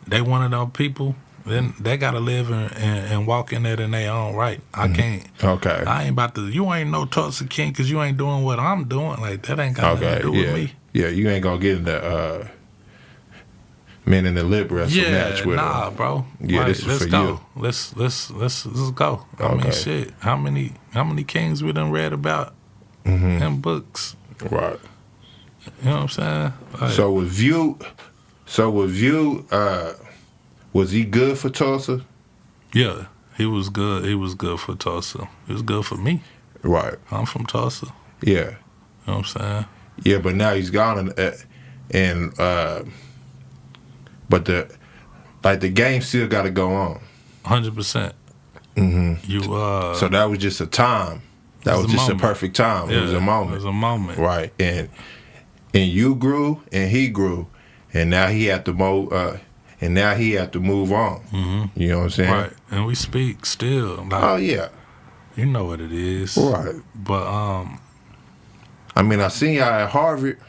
they one of those people, then they got to live and walk in that in their own right. I can't. Okay. I ain't about to, you ain't no Tulsa King because you ain't doing what I'm doing. Like, that ain't got nothing to do with me. Yeah, you ain't going to get in the men in the lip wrestle match with nah, them. bro. Yeah, like, this is let's for go. you. Let's go. I mean, shit. How many kings we done read about in books? Right. You know what I'm saying? Like, So with View, was he good for Tulsa? yeah, he was good. He was good for Tulsa. He was good for me. Right. I'm from Tulsa. Yeah. You know what I'm saying? Yeah, but now he's gone and but the game still got to go on. 100%. You So that was just a time. That was just a perfect time. Yeah, it was a moment. It was a moment. Right. And you grew and he grew, and now he had to move. And now he had to move on. You know what I'm saying? Right. And we speak still. Like, Oh yeah. you know what it is. Right. But I mean, I seen y'all at Harvard.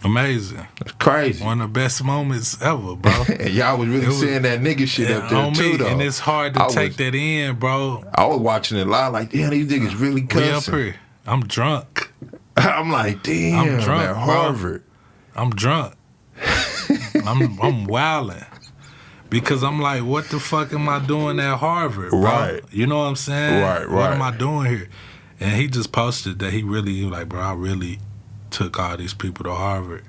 amazing. It's crazy. One of the best moments ever, bro. And y'all was really saying that nigga shit up there on too, me, though. and it's hard to take that in, bro. I was watching it live, like, damn, these niggas really We up cussing. here. I'm drunk. I'm like, damn, I'm drunk, at bro. Harvard. I'm drunk. I'm wilding. Because I'm like, what the fuck am I doing at Harvard, bro? Right. You know what I'm saying? Right. What am I doing here? And he just posted that he was like, bro, I really took all these people to Harvard.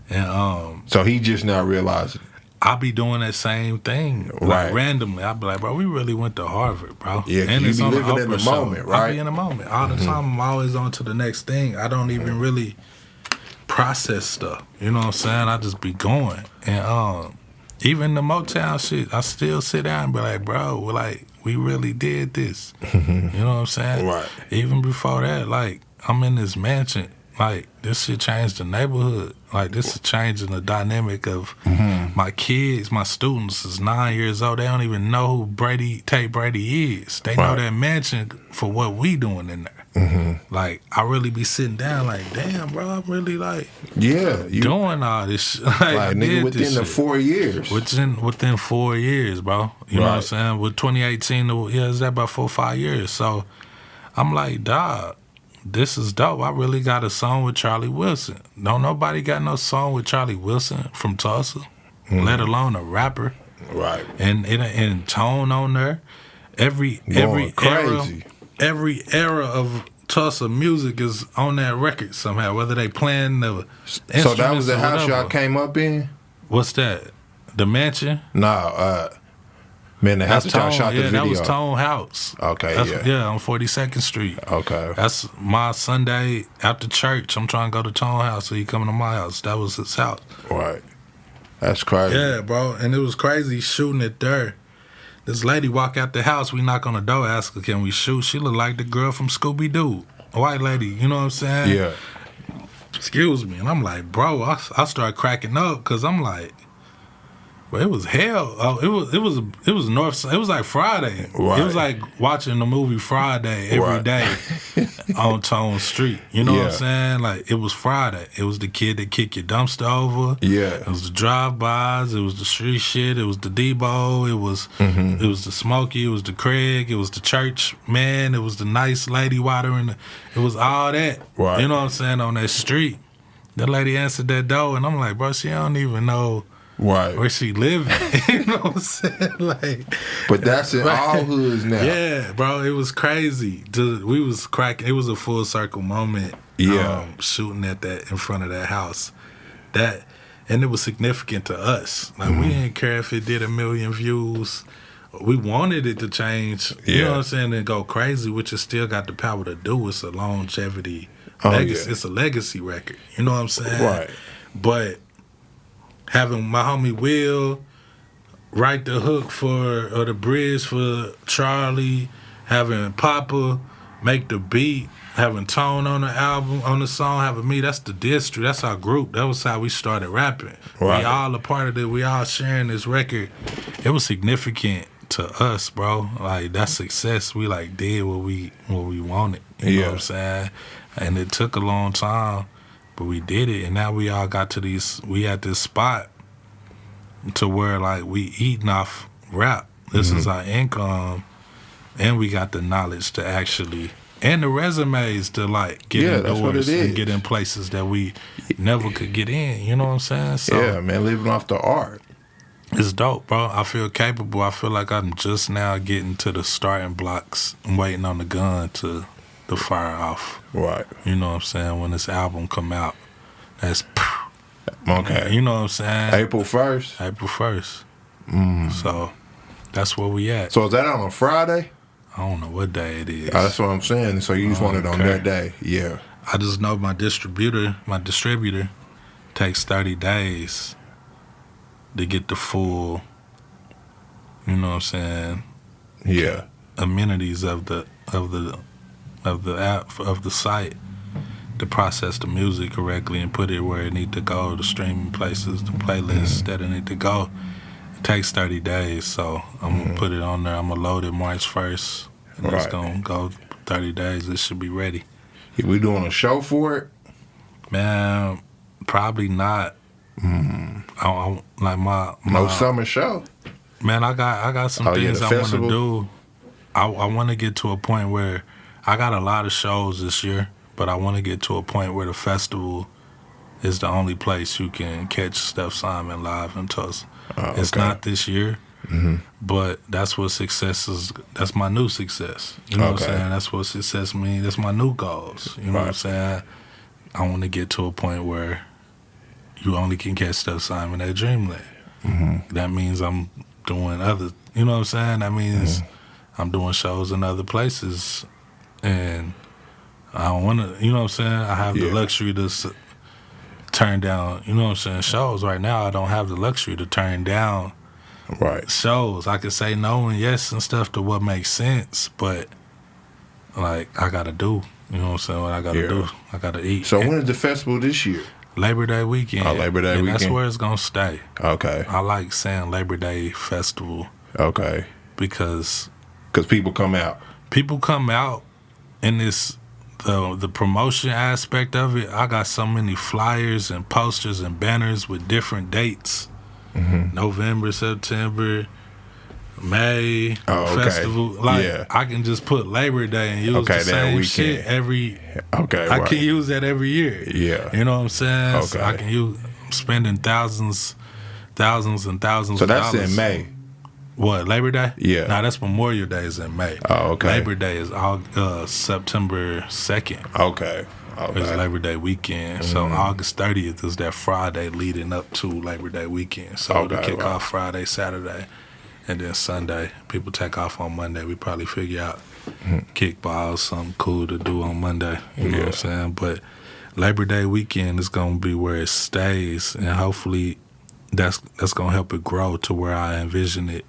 And So he just now realizing. I be doing that same thing, Right. like randomly. I be like, bro, we really went to Harvard, bro. Yeah, 'cause and you it's be on the living in the Oprah show. moment, right? I be in the moment all the time. I'm always on to the next thing. I don't even really process stuff. You know what I'm saying? I just be going. And even the Motown shit, I still sit down and be like, bro, like, we really did this. You know what I'm saying? Right. Even before that, like, I'm in this mansion. Like, this shit changed the neighborhood. Like, this is changing the dynamic of my kids, my students is 9 years old. They don't even know who Tate Brady is. They know that mansion for what we doing in there. Like, I really be sitting down like, damn, bro, I'm really like doing all this shit. Like nigga, within the 4 years. Within 4 years, bro. You know what I'm saying? With 2018, it's that about 4 or 5 years. So I'm like, dog, this is dope. I really got a song with Charlie Wilson. Don't nobody got no song with Charlie Wilson from Tulsa, let alone a rapper. Right. And tone on there. Every era of Tulsa music is on that record somehow, whether they playing the instruments. So that was the house whatever. y'all came up in? What's that? The mansion? No, man, the house that y'all shot the video. That was Tone House. Okay, Yeah, on 42nd Street. Okay. That's my Sunday after church. I'm trying to go to Tone House, so he coming to my house. That was his house. Right. That's crazy. Yeah, bro. And it was crazy shooting it there. This lady walk out the house, we knock on the door, ask her, can we shoot? She look like the girl from Scooby-Doo. A white lady, you know what I'm saying? Yeah. Excuse me. And I'm like, bro, I start cracking up because I'm like, but it was hell. Oh, it was North. It was like Friday. Right. It was like watching the movie Friday every day on Tone Street. You know what I'm saying? Like, it was Friday. It was the kid that kicked your dumpster over. Yeah. It was the drive-bys. It was the street shit. It was the Debo. It was the Smokey. It was the Craig. It was the church man. It was the nice lady watering. It was all that. Right. You know what I'm saying? On that street. That lady answered that door, and I'm like, bro, she don't even know. Right. Where she living. You know what I'm saying? Like, but that's in all hoods now. Yeah, bro, it was crazy. We was cracking. It was a full circle moment. Yeah. Shooting at that in front of that house. And it was significant to us. Like, we didn't care if it did 1 million views. We wanted it to change. You know what I'm saying? And go crazy, which it still got the power to do. It's a longevity legacy. It's a legacy record. You know what I'm saying? Right. But having my homie Will write the hook or the bridge for Charlie, having Papa make the beat, having Tone on the album, on the song, having me, that's the district, that's our group. That was how we started rapping. Right. We all a part of it. We all sharing this record. It was significant to us, bro. Like, that success, we like did what we wanted. You know what I'm saying? And it took a long time, but we did it. And now we all got to we at this spot to where, like, we eating off rap. This is our income, and we got the knowledge to actually, and the resumes to, like, get indoors and get in places that we never could get in. You know what I'm saying? So, yeah, man, living off the art. It's dope, bro. I feel capable. I feel like I'm just now getting to the starting blocks. I'm waiting on the gun to fire off. Right. You know what I'm saying? When this album come out, that's okay. You know what I'm saying? April 1st. April 1st. So that's where we at. So is that on a Friday? I don't know what day it is. That's what I'm saying. So you just want it on that day? Yeah. I just know my distributor takes 30 days to get the full, you know what I'm saying? Yeah. Amenities of the app, of the site, to process the music correctly and put it where it need to go, the streaming places, the playlists that it need to go. It takes 30 days, so I'm gonna put it on there. I'm gonna load it March 1st, and it's gonna go 30 days. It should be ready. We doing a show for it? Man, probably not. I like my no summer show. Man, I got some things I want to do. I want to get to a point where I got a lot of shows this year, but I want to get to a point where the festival is the only place you can catch Steph Simon live in Tulsa. It's not this year, but that's what success is. That's my new success. You know what I'm saying? That's what success means. That's my new goals. You know what I'm saying? I want to get to a point where you only can catch Steph Simon at Dreamland. That means I'm doing other, you know what I'm saying? That means I'm doing shows in other places, and I don't want to, you know what I'm saying? I have the luxury to turn down, you know what I'm saying, shows. Right now I don't have the luxury to turn down Right. shows. I can say no and yes and stuff to what makes sense, but like I gotta do. You know what I'm saying? What I gotta do. I gotta eat. So when is the festival this year? Labor Day weekend. Oh, Labor Day and weekend. That's where it's gonna stay. Okay. I like saying Labor Day festival Okay. because people come out. people come out in this the promotion aspect of it. I got so many flyers and posters and banners with different dates. November, September, May, festival. Like I can just put Labor Day and use the same shit every. Okay, I can use that every year. Yeah, you know what I'm saying. Okay, so I can use spending thousands and thousands. So of that's dollars. in May. What, Labor Day? Yeah. Nah, that's Memorial Day is in May. Oh, okay. Labor Day is September 2nd. Okay. It's Labor Day weekend. So August 30th is that Friday leading up to Labor Day weekend. So it'll kick off Friday, Saturday, and then Sunday. People take off on Monday. We probably figure out kickballs, something cool to do on Monday. You know what I'm saying? But Labor Day weekend is going to be where it stays, and hopefully that's going to help it grow to where I envision it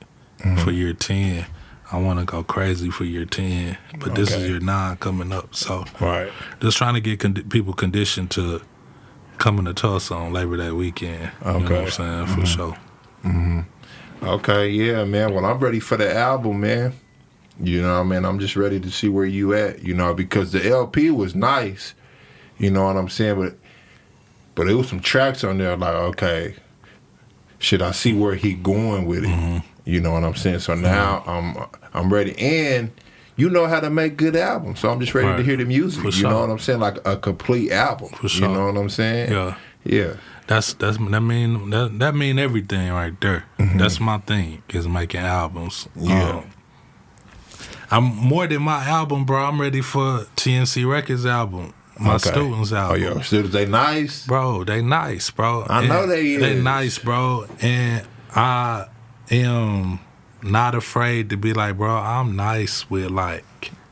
for year 10. I want to go crazy for year 10, but this is year 9 coming up. So just trying to get people conditioned to coming to Tulsa on Labor Day weekend. You know what I'm saying? For sure. Okay, yeah, man. Well, I'm ready for the album, man. You know what I mean? I'm just ready to see where you at, you know, because the LP was nice. You know what I'm saying? But there was some tracks on there like, okay, should I see where he going with it? You know what I'm saying? So now I'm ready. And you know how to make good albums. So I'm just ready to hear the music. You know what I'm saying? Like a complete album. You know what I'm saying? Yeah. Yeah. That mean everything right there. That's my thing, is making albums. Yeah. I'm more than my album, bro. I'm ready for TNC Records album. My students album. Oh, yeah. Students, they nice? Bro, they nice, bro. I know they is. They nice, bro. And I am not afraid to be like, bro, I'm nice with, like,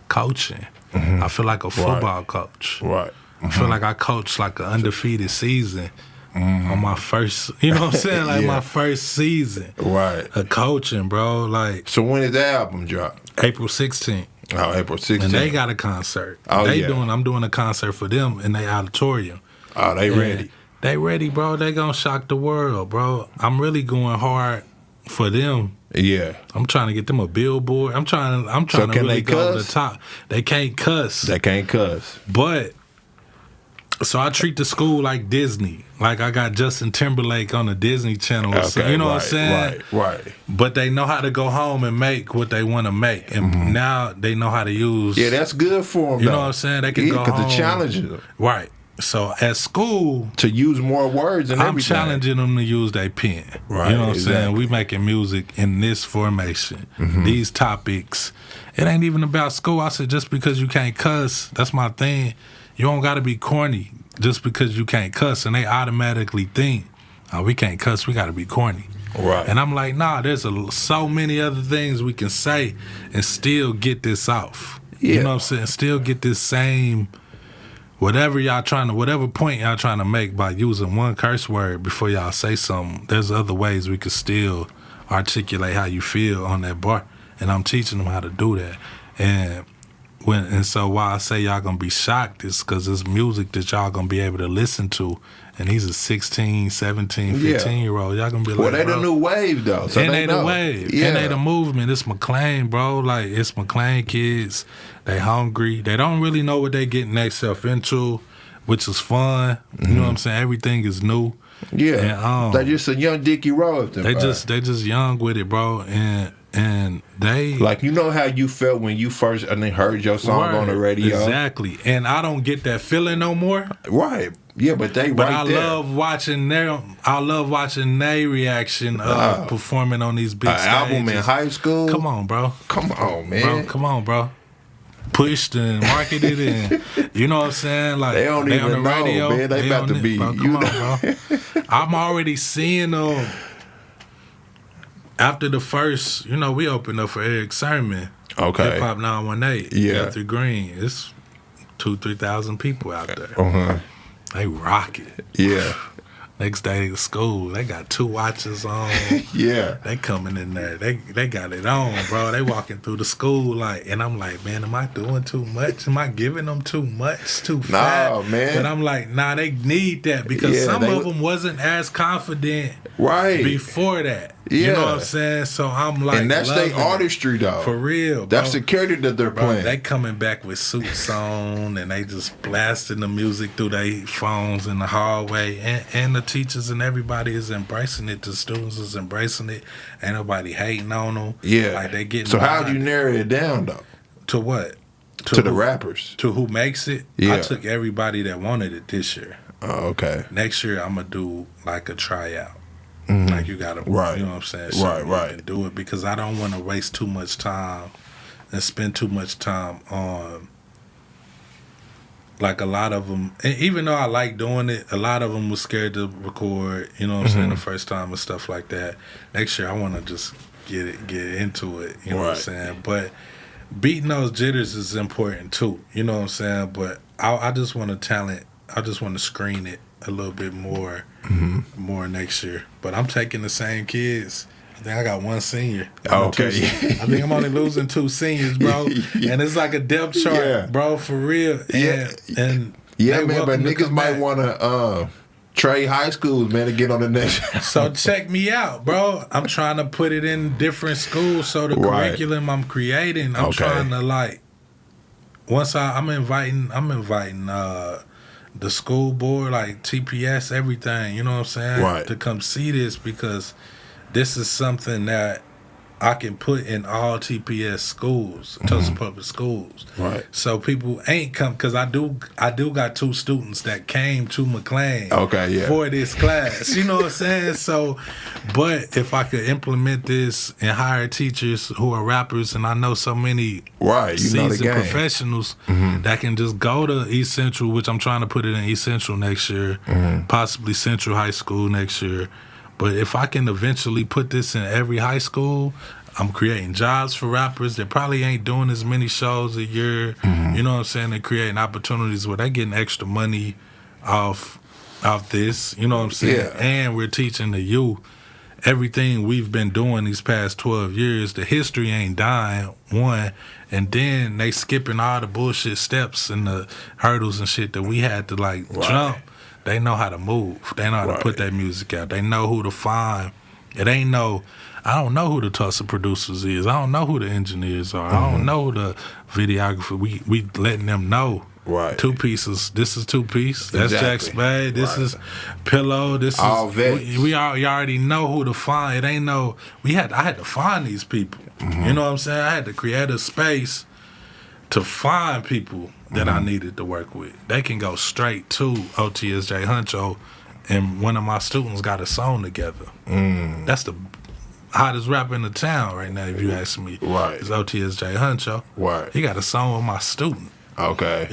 coaching. I feel like a football coach. Right. I feel like I coached, like, an undefeated season on my first, you know what I'm saying? Like, my first season. Right. Of coaching, bro. Like. So when did the album drop? April 16th. Oh, April 16th. And they got a concert. Oh, I'm doing a concert for them in their auditorium. Oh, they ready. They ready, bro. They gonna shock the world, bro. I'm really going hard for them. Yeah. I'm trying to get them a billboard. I'm trying to really go to the top. They can't cuss. They can't cuss. But so I treat the school like Disney. Like I got Justin Timberlake on the Disney Channel. Okay, you know what I'm saying? Right. But they know how to go home and make what they want to make. And now they know how to use. Yeah, that's good for them, You know what I'm saying? They can go home. Because it challenges them. Right. So at school. To use more words and everything. I'm challenging them to use their pen. Right. You know what I'm saying? We making music in this formation. These topics. It ain't even about school. I said, just because you can't cuss, that's my thing. You don't got to be corny just because you can't cuss. And they automatically think, oh, we can't cuss, we got to be corny. Right. And I'm like, nah, there's so many other things we can say and still get this off. Yeah. You know what I'm saying? Still get this same, whatever point y'all trying to make by using one curse word before y'all say something. There's other ways we could still articulate how you feel on that bar. And I'm teaching them how to do that. And so why I say y'all gonna be shocked is because it's music that y'all gonna be able to listen to. And these are 16, 17, 15-year-olds. Y'all gonna be like, well, they the new wave, though. So and they the wave. Yeah. And they the movement. It's McLean, bro. Like, it's McLean kids. They hungry. They don't really know what they getting themselves into, which is fun. You know what I'm saying? Everything is new. Yeah. And, they just a young Dickie Rose. They just young with it, bro. And they... Like, you know how you felt when you first heard your song on the radio? Exactly. And I don't get that feeling no more. Right. Yeah, but they right there. love watching their reaction of performing on these big stages. Album in high school? Come on, bro. Come on, man. Come on, bro. Pushed and marketed and you know what I'm saying? Like they don't even on the know, radio. man. They about to be. Bro, come on, bro. I'm already seeing them. After the first, we opened up for Eric Sermon. Okay. Hip Hop 918. Yeah. Guthrie Green. It's 2,000-3,000 people out there. They rock it. Yeah. Next day to school, they got 2 watches on. Yeah. They coming in there. They got it on, bro. They walking through the school like, and I'm like, man, am I doing too much? Am I giving them too much? Too fat? No, man. But I'm like, nah, they need that because some of them wasn't as confident before that. Yeah. You know what I'm saying? So I'm like, and that's their artistry, though. For real, bro. That's the character that they're playing. They coming back with suits on, and they just blasting the music through their phones in the hallway, and the teachers and everybody is embracing it. The students is embracing it. Ain't nobody hating on them. Yeah. Like they getting. So how do you narrow it down, though? To what? To the rappers. To who makes it? Yeah. I took everybody that wanted it this year. Oh, okay. Next year I'm gonna do like a tryout. Mm-hmm. Like you gotta, you know what I'm saying? So right. And do it because I don't want to waste too much time and spend too much time on. Like a lot of them, and even though I like doing it, a lot of them was scared to record. You know what I'm saying? The first time and stuff like that. Next year I want to just get into it. You know what I'm saying? But beating those jitters is important too. You know what I'm saying? But I just want to talent. I just want to screen it a little bit more next year. But I'm taking the same kids. I think I got 1 senior. Okay. I think I'm only losing 2 seniors, bro. And it's like a depth chart, bro, for real. And man, but niggas might want to trade high schools, man, to get on the next. So check me out, bro. I'm trying to put it in different schools. So the curriculum I'm creating, I'm trying to like. Once I'm inviting the school board, like TPS, everything. You know what I'm saying? To come see this because this is something that I can put in all TPS schools, Tulsa public schools. So people ain't come because I do got 2 students that came to McLean for this class. You know what I'm saying? So, but if I could implement this and hire teachers who are rappers, and I know so many seasoned professionals that can just go to East Central, which I'm trying to put it in East Central next year, possibly Central High School next year. But if I can eventually put this in every high school, I'm creating jobs for rappers that probably ain't doing as many shows a year. You know what I'm saying? They're creating opportunities where they're getting extra money off this. You know what I'm saying? And we're teaching the youth everything we've been doing these past 12 years. The history ain't dying, one. And then they skipping all the bullshit steps and the hurdles and shit that we had to like jump. They know how to move. They know how to put their music out. They know who to find. It ain't I don't know who the Tulsa producers is. I don't know who the engineers are. I don't know who the videographer. We letting them know. 2 pieces. This is 2-piece. That's Jack Spade. This is Pillow. This all is vets. We already know who to find. It ain't no. I had to find these people. You know what I'm saying? I had to create a space to find people that I needed to work with. They can go straight to OTSJ Huncho, and one of my students got a song together. That's the hottest rapper in the town right now, if you ask me. It's OTSJ Huncho. He got a song with my student. You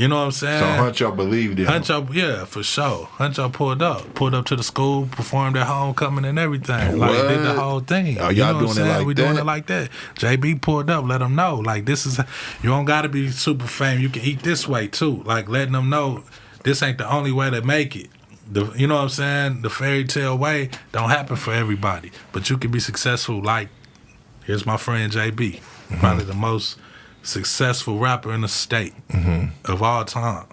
know what I'm saying? So Huncho believed it. Huncho, yeah, for sure. Huncho pulled up to the school, performed at homecoming and everything. Like, did the whole thing. Oh, y'all doing it like that? We doing it like that. JB pulled up, let them know. Like, this is, you don't got to be super famous. You can eat this way, too. Like, letting them know this ain't the only way to make it. You know what I'm saying? The fairy tale way don't happen for everybody. But you can be successful like, here's my friend JB. Probably the most successful rapper in the state of all time.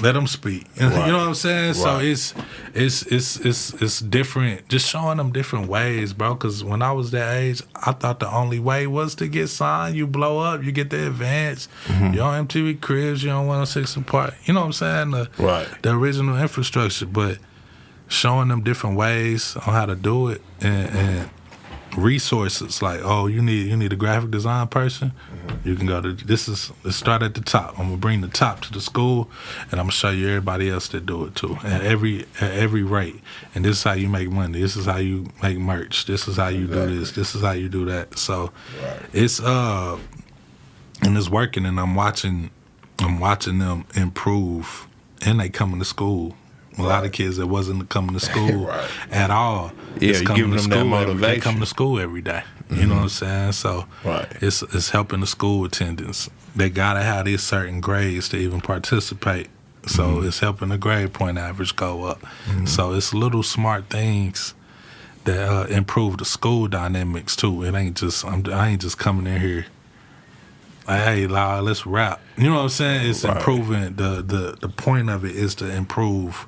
Let them speak. You know what I'm saying? So it's different. Just showing them different ways, bro. Because when I was that age, I thought the only way was to get signed. You blow up, you get the advance. You're on MTV Cribs, you're on 106 and Park. You know what I'm saying? The original infrastructure. But showing them different ways on how to do it and resources like, oh, you need a graphic design person. You can go to let's start at the top. I'm gonna bring the top to the school, and I'm gonna show you everybody else that do it too at every rate. And this is how you make money. This is how you make merch. This is how you do this. This is how you do that. So it's and it's working, and I'm watching them improve, and they coming to school. A lot of kids that wasn't coming to school at all. Yeah, you giving them that motivation. They come to school every day. You know what I'm saying? So it's helping the school attendance. They gotta have these certain grades to even participate So it's helping the grade point average go up. So it's little smart things that improve the school dynamics too. It ain't just I ain't just coming in here like, hey, let's rap. You know what I'm saying? It's improving the point of it is to improve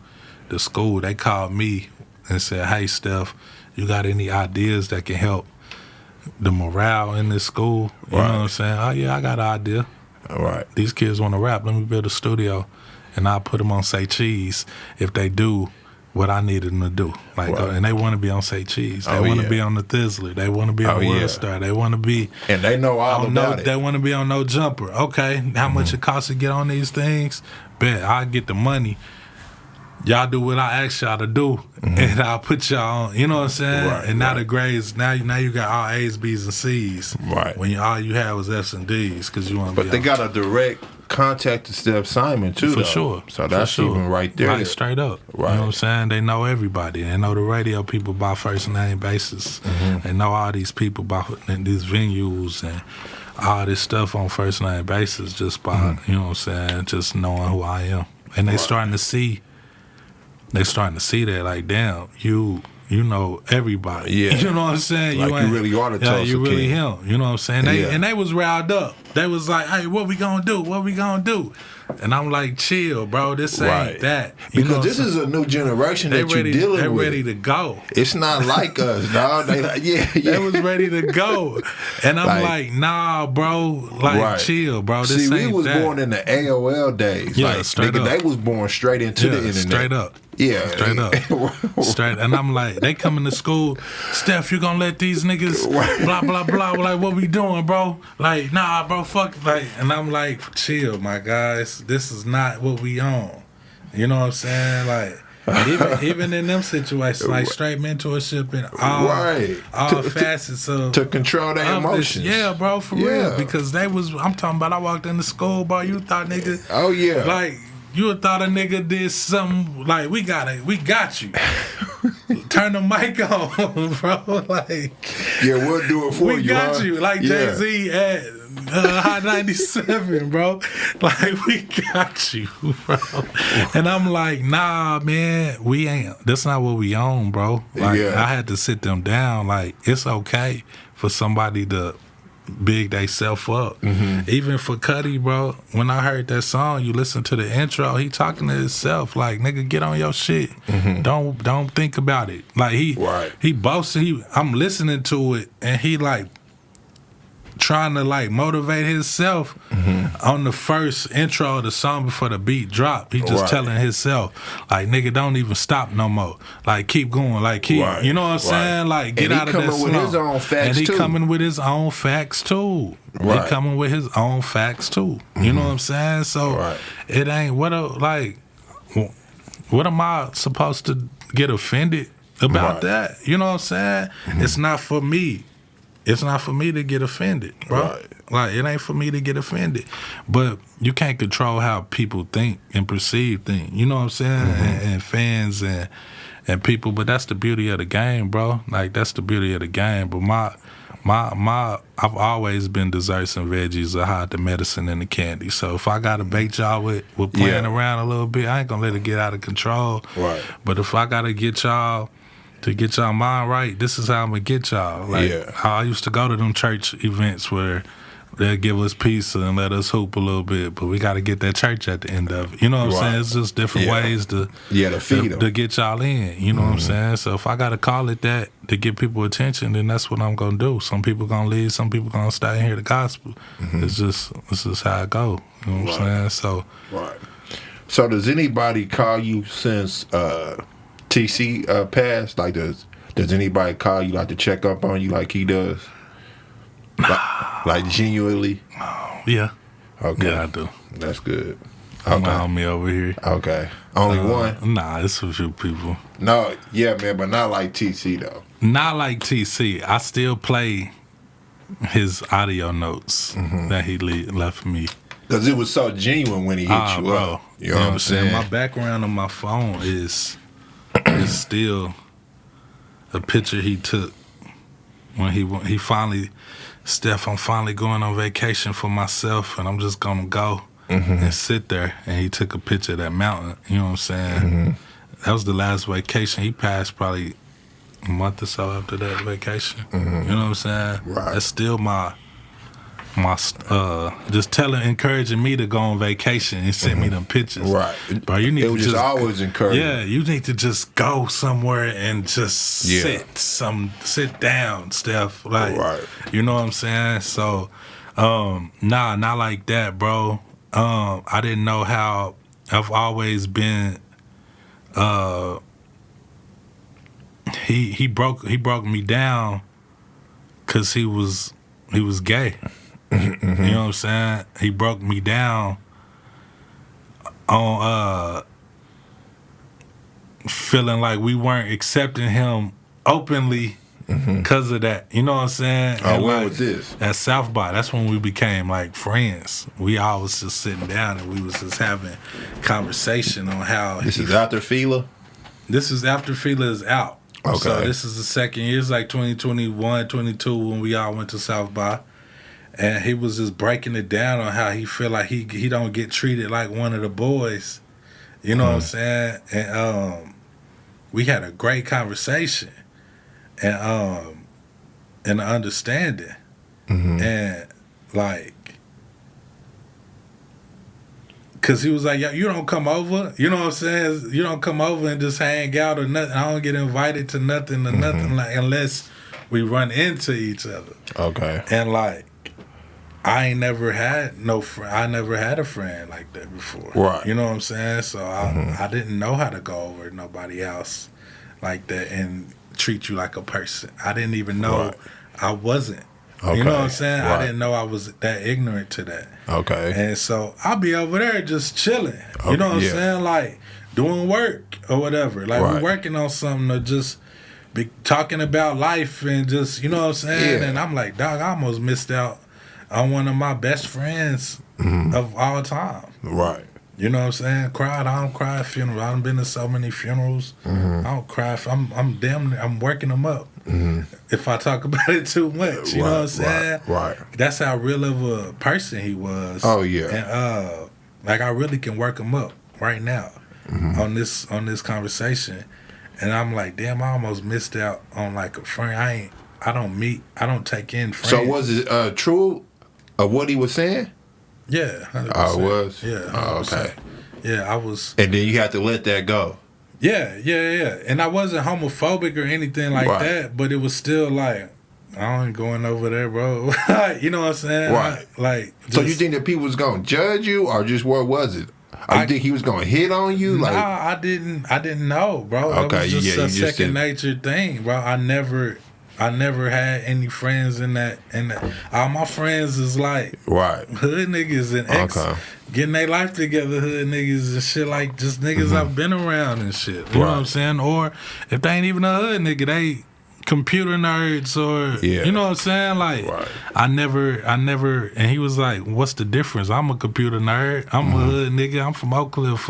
the school. They called me and said, hey, Steph, you got any ideas that can help the morale in this school? You know what I'm saying? Oh, yeah, I got an idea. All right. These kids want to rap. Let me build a studio, and I'll put them on Say Cheese if they do what I needed them to do. Like, and they want to be on Say Cheese. They want to be on the Thizzler. They want to be on World Star. They want to be... And they know all about it. They want to be on No Jumper. Okay, how much it costs to get on these things? Bet, I'll get the money. Y'all do what I ask y'all to do, and I'll put y'all on. You know what I'm saying? Right, and now the grades, now you got all A's, B's, and C's. Right. When all you had was F's and D's because you want to be But they got a direct contact to Steph Simon, too, For though. sure. So that's even right there. Like, straight up. Right. You know what I'm saying? They know everybody. They know the radio people by first name basis. They know all these people by these venues and all this stuff on first name basis just by, you know what I'm saying, just knowing who I am. And they starting to see that, like, damn, you know everybody. Yeah. You know what I'm saying? Like you really are the Tulsa you really King. him. You know what I'm saying? And they was riled up. They was like, hey, what we gonna do? What we gonna do? And I'm like, chill, bro. This ain't that. Because this is a new generation that you're dealing with. They're ready to go. It's not like us, dog. They like, They was ready to go. And I'm like, nah, bro. Like, chill, bro. This ain't that. See, we was born in the AOL days. Yeah, like, straight nigga, up. they was born straight into the internet. Straight up. Yeah. Straight up. Straight. And I'm like, they coming to school, Steph, you gonna let these niggas blah, blah, blah. We're like, what we doing, bro? Like, nah, bro, fuck. Like, and I'm like, chill, my guys. This is not what we on. You know what I'm saying? Like, even in them situations, like straight mentorship and all facets of to control their emotions. Yeah, bro, for real. Because I'm talking about, I walked into school, bro. You thought nigga, like, you would thought a nigga did something like we got you. Turn the mic on, bro. Like, we'll do it for you. We got you, like Jay-Z at Hot 97, bro. Like, we got you, bro. And I'm like, nah, man, we ain't. That's not what we own, bro. Like, I had to sit them down. Like, it's okay for somebody to big they self up. Even for Cudi, bro, when I heard that song, you listen to the intro, he talking to himself like, nigga, get on your shit. Don't think about it. Like, he boasting. I'm listening to it and he like trying to like motivate himself on the first intro of the song before the beat drop. He just telling himself like, nigga, don't even stop no more. Like, keep going. Like, keep, you know what I'm saying? Like, get out of that slump. With his own facts, and he coming with his own facts too. He coming with his own facts too. You know what I'm saying? So it ain't what am I supposed to get offended about that? You know what I'm saying? It's not for me. It's not for me to get offended, bro. Like, it ain't for me to get offended. But you can't control how people think and perceive things. You know what I'm saying? And fans and people. But that's the beauty of the game, bro. Like, that's the beauty of the game. But I've always been desserts and veggies that hide the medicine and the candy. So if I gotta bait y'all with playing around a little bit, I ain't gonna let it get out of control. But if I gotta get y'all to get y'all mind right, this is how I'm gonna get y'all. Like, how I used to go to them church events where they'll give us pizza and let us hoop a little bit, but we got to get that church at the end of it. You know what I'm saying? It's just different ways to feed them, to get y'all in. You know what I'm saying? So if I got to call it that to get people attention, then that's what I'm gonna do. Some people gonna leave, some people gonna stay and hear the gospel. It's just how it go. You know what I'm saying? So does anybody call you since TC passed? Like, does anybody call you like to check up on you like he does? Like genuinely? Yeah. Okay. Yeah, I do. That's good. I'm on me over here. Okay. Only one? Nah, it's a few people. No, yeah, man, but not like TC though. Not like TC. I still play his audio notes that he left me. Because it was so genuine when he hit you up. You know what I'm saying? My background on my phone is still a picture he took when he finally, Steph, I'm finally going on vacation for myself and I'm just gonna go. and sit there, and he took a picture of that mountain. You know what I'm saying? That was the last vacation. He passed probably a month or so after that vacation. You know what I'm saying? Right. That's still my just encouraging me to go on vacation and send me them pictures. Right. Bro, you need It to was just always encouraging. Yeah, you need to just go somewhere and just sit down, Steph. Like, Right. you know what I'm saying? So, nah, not like that, bro. I didn't know how. I've always been. He broke me down because he was gay. You know what I'm saying? He broke me down on feeling like we weren't accepting him openly because of that. You know what I'm saying? Oh, And when like, was this? At South by. That's when we became like friends. We all was just sitting down and we was just having conversation on how This is after Fila? This is after Fila is out. Okay. So this is the second year. It's like 2021, 22 when we all went to South by. And he was just breaking it down on how he feel like he don't get treated like one of the boys. You know what I'm saying? And we had a great conversation and an understanding. And like, cause he was like, "Yo, you don't come over." You know what I'm saying? You don't come over and just hang out or nothing. I don't get invited to nothing or nothing like unless we run into each other. Okay. And like, I ain't never had no friend. I never had a friend like that before. Right. You know what I'm saying? So I didn't know how to go over to nobody else like that and treat you like a person. I didn't even know I wasn't. Okay. You know what I'm saying? Right. I didn't know I was that ignorant to that. Okay. And so I'll be over there just chilling. You know what I'm saying? Like doing work or whatever. Like we're working on something or just be talking about life and just, you know what I'm saying? Yeah. And I'm like, dog, I almost missed out on one of my best friends of all time. Right. You know what I'm saying? Cried. I don't cry at funerals. I done been to so many funerals. I don't cry. I'm working them up. If I talk about it too much, you know what I'm saying? Right. That's how real of a person he was. Oh yeah. And like I really can work him up right now on this conversation. And I'm like, damn, I almost missed out on like a friend. I don't take in friends. So was it true of what he was saying? Yeah. 100%. Oh, it was? Yeah. 100%. Oh, okay. Yeah, I was. And then you had to let that go. Yeah. And I wasn't homophobic or anything like that, but it was still like, I ain't going over there, bro. You know what I'm saying? Right. Like, So you think that people was gonna judge you, or just what was it? Or you think he was gonna hit on you? Like, nah, I didn't know, bro. Okay, That was just yeah, a you just second nature thing, bro. I never had any friends in that. All my friends is like hood niggas and getting their life together, hood niggas and shit, like just niggas I've been around and shit. You know what I'm saying? Or if they ain't even a hood nigga, they computer nerds or you know what I'm saying? Like I never and he was like, what's the difference? I'm a computer nerd. I'm a hood nigga. I'm from Oak Cliff.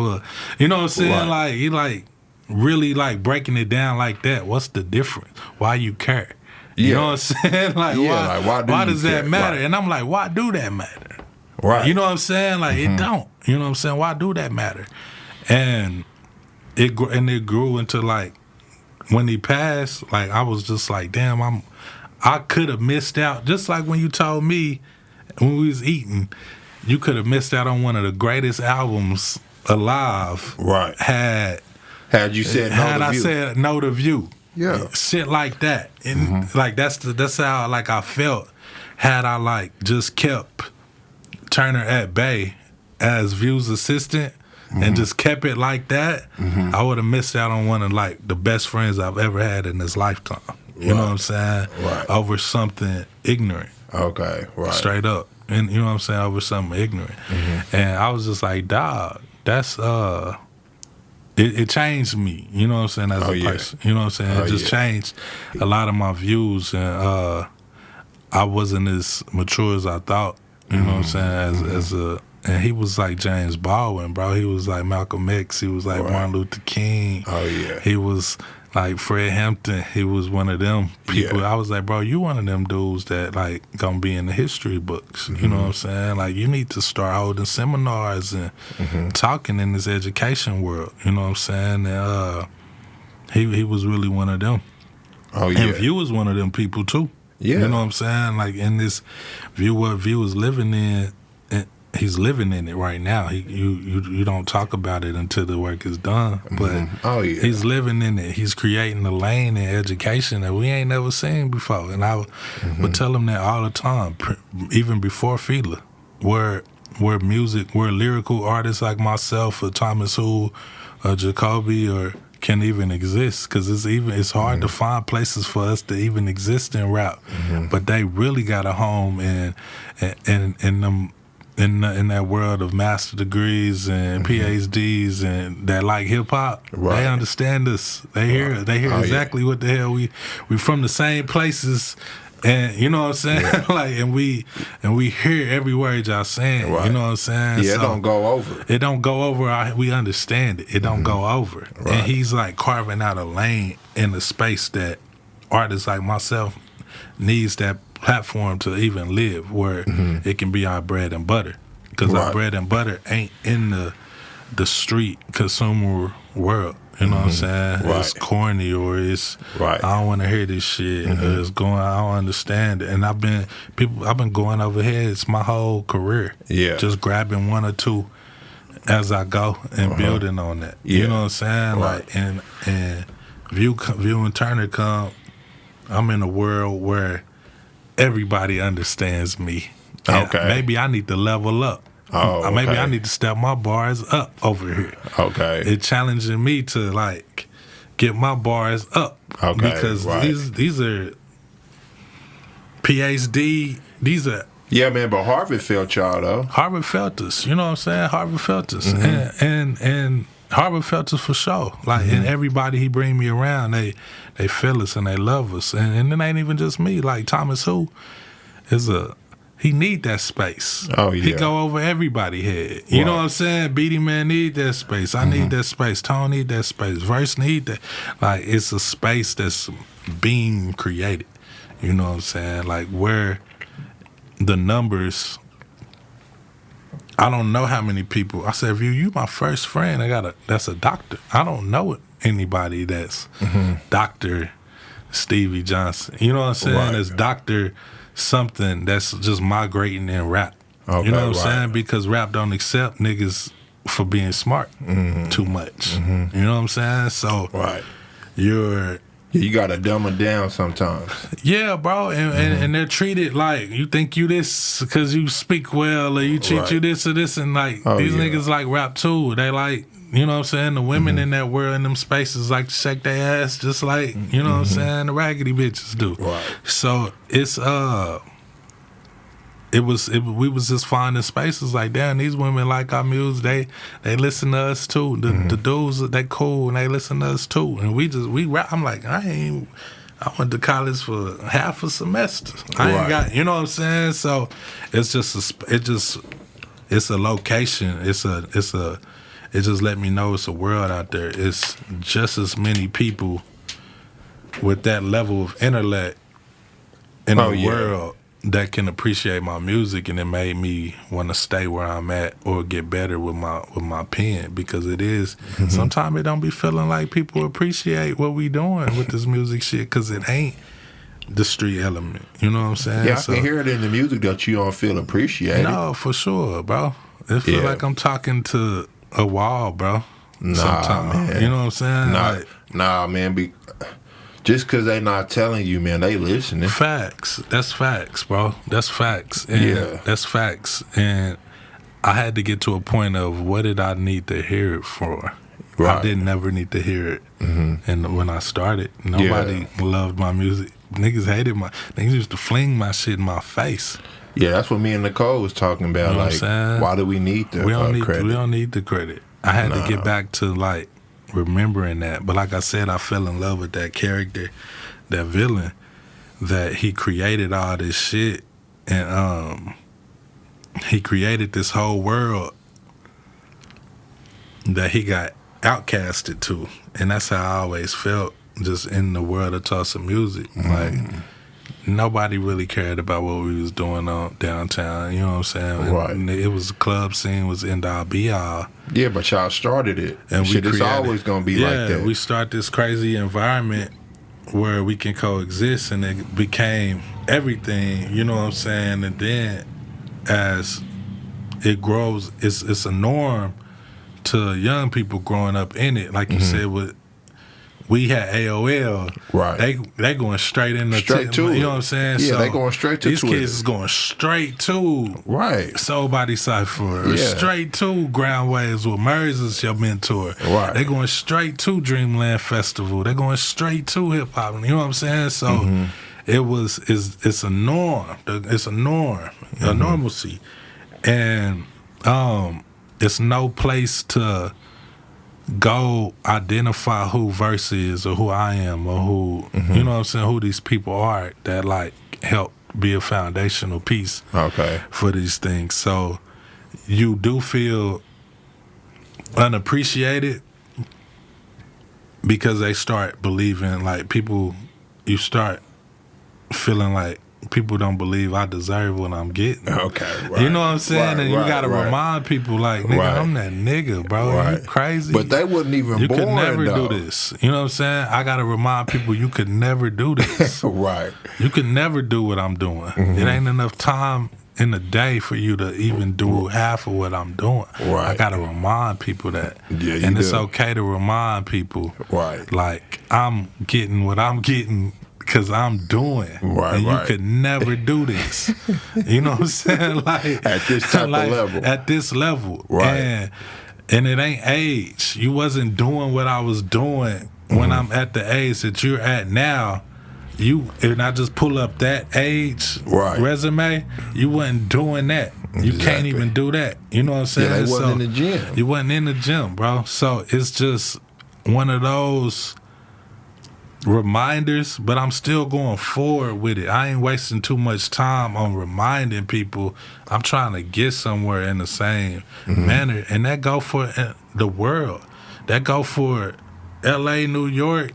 You know what I'm saying? Like he like really like breaking it down like that. What's the difference? Why you care? You know what I'm saying? Like, why does that matter? And I'm like, why do that matter? Right. You know what I'm saying? Like, it don't. You know what I'm saying? Why do that matter? And it grew into like, when he passed, like, I was just like, damn, I could have missed out. Just like when you told me when we was eating, you could have missed out on one of the greatest albums alive. Right. Had you said no to View. I said no to View. Yeah, shit like that, and like that's how like I felt had I like just kept Turner at bay as View's assistant and just kept it like that. I would have missed out on one of like the best friends I've ever had in this lifetime. You know what I'm saying? Right. Over something ignorant. Okay. Right. Straight up, and you know what I'm saying? Over something ignorant, and I was just like, dog, that's It changed me, you know what I'm saying, as a person. You know what I'm saying? It just changed a lot of my views, and I wasn't as mature as I thought, you know what I'm saying, and he was like James Baldwin, bro. He was like Malcolm X. He was like Martin Luther King. Oh, yeah. He was like Fred Hampton, he was one of them people. Yeah. I was like, bro, you one of them dudes that like gonna be in the history books. You know what I'm saying? Like, you need to start holding seminars and talking in this education world. You know what I'm saying? And, he was really one of them. Oh yeah. And View was one of them people too. Yeah. You know what I'm saying? Like, in this View, what View is living in, he's living in it right now. You don't talk about it until the work is done. But Oh yeah. he's living in it. He's creating a lane in education that we ain't never seen before. And I would tell him that all the time, even before Fila, where lyrical artists like myself or Thomas Who or Jacoby or can even exist, because it's hard to find places for us to even exist in rap. But they really got a home in that world of master degrees and PhDs and that like hip hop. Right. They understand us. They hear it. They hear exactly what the hell we from the same places. And you know what I'm saying? Yeah. Like, and we hear every word y'all saying. Right. You know what I'm saying? Yeah, So, it don't go over. it don't go over. We understand it. It don't go over. Right. And he's like carving out a lane in the space that artists like myself needs that platform to even live, where it can be our bread and butter. Because our Right. bread and butter ain't in the street consumer world. You know what I'm saying? Right. It's corny, or it's Right. I don't want to hear this shit. Or it's going. I don't understand it. And I've been going over heads my whole career. Yeah. Just grabbing one or two as I go and building on that. Yeah. You know what I'm saying? Right. Like, and View and Turner come. I'm in a world where everybody understands me. And Okay. maybe I need to level up. Oh, Maybe okay. I need to step my bars up over here. Okay. It's challenging me to like get my bars up. Okay, Because right. these are PhD. These are Yeah, man, but Harvard felt y'all though. Harvard felt us. You know what I'm saying? Harvard felt us. And Harvard felt us for sure. Like, and everybody he bring me around, they feel us and they love us. And it ain't even just me. Like, Thomas Who he need that space. Oh, He yeah. go over everybody head. You know Right. what I'm saying? Beatty Man need that space. I need that space. Tone need that space. Verse need that. Like, it's a space that's being created. You know what I'm saying? Like, where the numbers, I don't know how many people. I said, View, you my first friend. That's a doctor. I don't know anybody that's Dr. Stevie Johnson. You know what I'm saying? Right. That's Dr. something that's just migrating in rap. Okay, You know what I'm right. saying? Because rap don't accept niggas for being smart too much. You know what I'm saying? So Right. you're You gotta dumb it down sometimes. yeah, bro, and they're treated like you think you this because you speak well, or you treat Right. you this or this, and like Oh, these yeah. niggas like rap too. They like, you know what I'm saying, the women in that world in them spaces like to shake their ass just like, you know what I'm saying, the raggedy bitches do. Right. So it's we was just finding spaces like, damn, these women like our music. They listen to us too. The dudes, they cool and they listen to us too. And we rap. I'm like, I went to college for half a semester. I ain't Right. got, you know what I'm saying. So it's just it's a location. It just let me know it's a world out there. It's just as many people with that level of intellect in Oh, the yeah. world that can appreciate my music, and it made me want to stay where I'm at or get better with my pen, because it is sometimes it don't be feeling like people appreciate what we doing with this music shit, because it ain't the street element. You know what I'm saying? Yeah, I can hear it in the music that you don't feel appreciated. No, for sure, bro. It feel Yeah. like I'm talking to a wall, bro. Nah, Sometimes, man. you know what I'm saying? Nah, man. Just because they not telling you, man, they listening. Facts. That's facts, bro. That's facts. And Yeah. that's facts. And I had to get to a point of what did I need to hear it for? Right. I didn't never need to hear it. And when I started, nobody loved my music. Niggas used to fling my shit in my face. Yeah, that's what me and Nicole was talking about. You know what I'm Like, saying? why do we need the We don't credit? need the credit. I had to get back to like remembering that. But like I said, I fell in love with that character, that villain, that he created all this shit, and he created this whole world that he got outcasted to. And that's how I always felt just in the world of Tulsa music. Like, nobody really cared about what we was doing on downtown. You know what I'm saying? Right. And it was the club scene was end all be all. Yeah, but y'all started it. And shit, we it's created, always gonna be like that. We start this crazy environment where we can coexist, and it became everything. You know what I'm saying? And then as it grows, it's a norm to young people growing up in it. Like you said, we had AOL. Right. They going straight to it. You know what I'm saying? Yeah, so they going straight to these Twitter. kids is going straight to Right. Soul Body Cypher. Yeah. Straight to Ground Waves with Murs is your mentor. Right. They going straight to Dreamland Festival. They going straight to hip hop. You know what I'm saying? So it's a norm. It's a norm. A normalcy. And it's no place to go identify who Verse is or who I am or who, you know what I'm saying, who these people are that like help be a foundational piece for these things. So you do feel unappreciated because they start believing, like people, you start feeling like people don't believe I deserve what I'm getting. Okay, right. You know what I'm saying? Right, and you right, gotta right. remind people, like, nigga, Right. I'm that nigga, bro. Right. You crazy? But they wasn't even you born, could never though. do this. You know what I'm saying? I gotta remind people you could never do this. Right. You could never do what I'm doing. It ain't enough time in the day for you to even do half of what I'm doing. Right. I gotta remind people that. Yeah, you and it's do. okay to remind people. Right. Like, I'm getting what I'm getting because I'm doing. Right, and right. you could never do this. You know what I'm saying? Like At this type of level. At this level. Right. And it ain't age. You wasn't doing what I was doing when I'm at the age that you're at now. And I just pull up that age resume, you wasn't doing that. You can't even do that. You know what I'm saying? Yeah, they wasn't in the gym. You wasn't in the gym, bro. So it's just one of those reminders, but I'm still going forward with it. I ain't wasting too much time on reminding people. I'm trying to get somewhere in the same manner. And that go for the world. That go for LA, New York,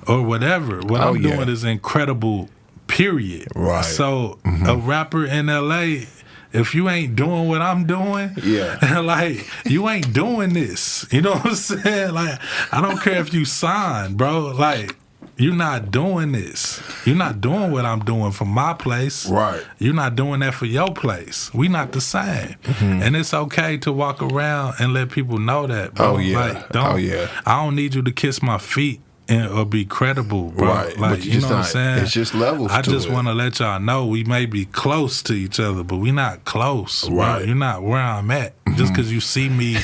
or whatever. What I'm doing is incredible, period. Right. So a rapper in LA, if you ain't doing what I'm doing, like, you ain't doing this. You know what I'm saying? Like, I don't care if you sign, bro. Like, you're not doing this. You're not doing what I'm doing for my place. Right. You're not doing that for your place. We not the same. And it's okay to walk around and let people know that, bro. Oh, yeah. Like, I don't need you to kiss my feet or be credible, bro. Right. Like, But you know what I'm saying? It's just levels I to just it. want to let y'all know we may be close to each other, but we not close. Right. Bro. You're not where I'm at. Just because you see me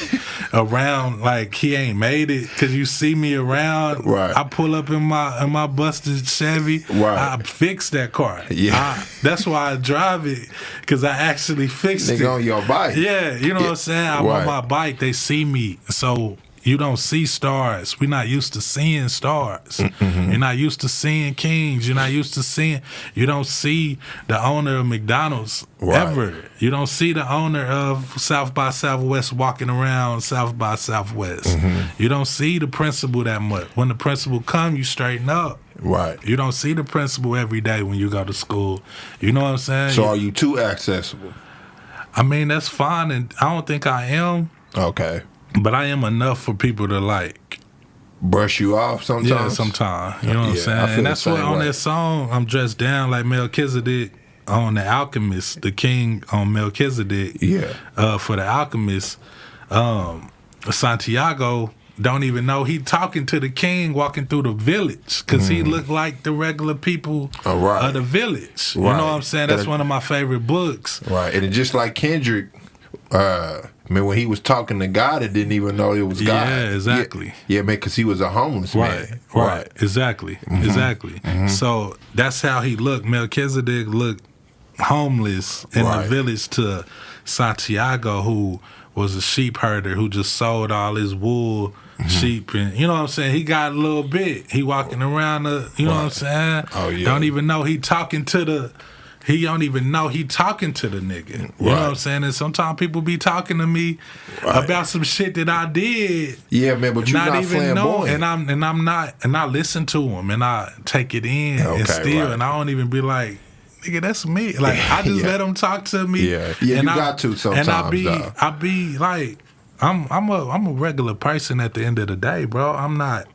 around, like he ain't made it, because you see me around, Right. I pull up in my busted Chevy, Right. I fix that car. Yeah. That's why I drive it, because I actually fixed it. Nigga on your bike. Yeah, you know what I'm saying? I'm Right. on my bike, they see me. So you don't see stars. We're not used to seeing stars. You're not used to seeing kings. You're not used to seeing, you don't see the owner of McDonald's ever. You don't see the owner of South by Southwest walking around South by Southwest. You don't see the principal that much. When the principal come, you straighten up. Right. You don't see the principal every day when you go to school. You know what I'm saying? So are you too accessible? I mean, that's fine, and I don't think I am. Okay. But I am enough for people to like brush you off sometimes. Yeah, sometimes. You know what I'm saying? And that's why on that song I'm dressed down like Melchizedek on The Alchemist, the king on Melchizedek. Yeah. For The Alchemist, Santiago don't even know he talking to the king walking through the village because he looked like the regular people of the village. You know what I'm saying? That's one of my favorite books. Right. And it's just like Kendrick, man, when he was talking to God, it didn't even know it was God. Yeah, exactly. Yeah, man, because he was a homeless man. Right. Exactly. Exactly. So that's how he looked. Melchizedek looked homeless in the village to Santiago, who was a sheep herder who just sold all his wool, sheep, and you know what I'm saying? He got a little bit. He walking around you know what I'm saying? Oh, yeah. Don't even know he talking to the he don't even know he talking to the nigga. You know what I'm saying? And sometimes people be talking to me about some shit that I did. Yeah, man, but you're not even know, flamboyant. and I'm not, and I listen to him and I take it in and still, and I don't even be like, nigga, that's me. Like I just let him talk to me. Yeah, you got to sometimes. And I be like, I'm a regular person at the end of the day, bro. I'm not.